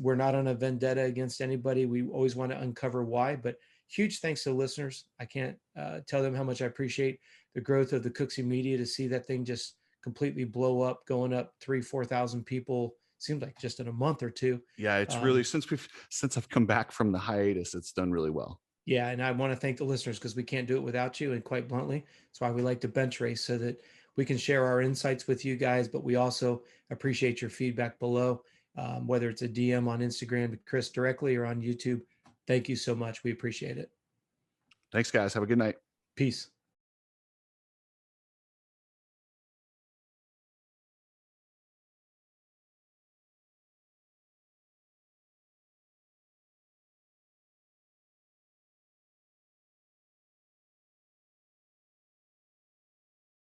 We're not on a vendetta against anybody. We always want to uncover why. But huge thanks to the listeners. I can't tell them how much I appreciate the growth of the Cooksey media, to see that thing just completely blow up, going up 3,000-4,000 people. Seems like just in a month or two. Yeah, it's really, since I've come back from the hiatus, it's done really well. Yeah, and I want to thank the listeners, because we can't do it without you. And quite bluntly, that's why we like to bench race, so that we can share our insights with you guys. But we also appreciate your feedback below, whether it's a DM on Instagram to Chris directly or on YouTube. Thank you so much. We appreciate it. Thanks, guys. Have a good night. Peace.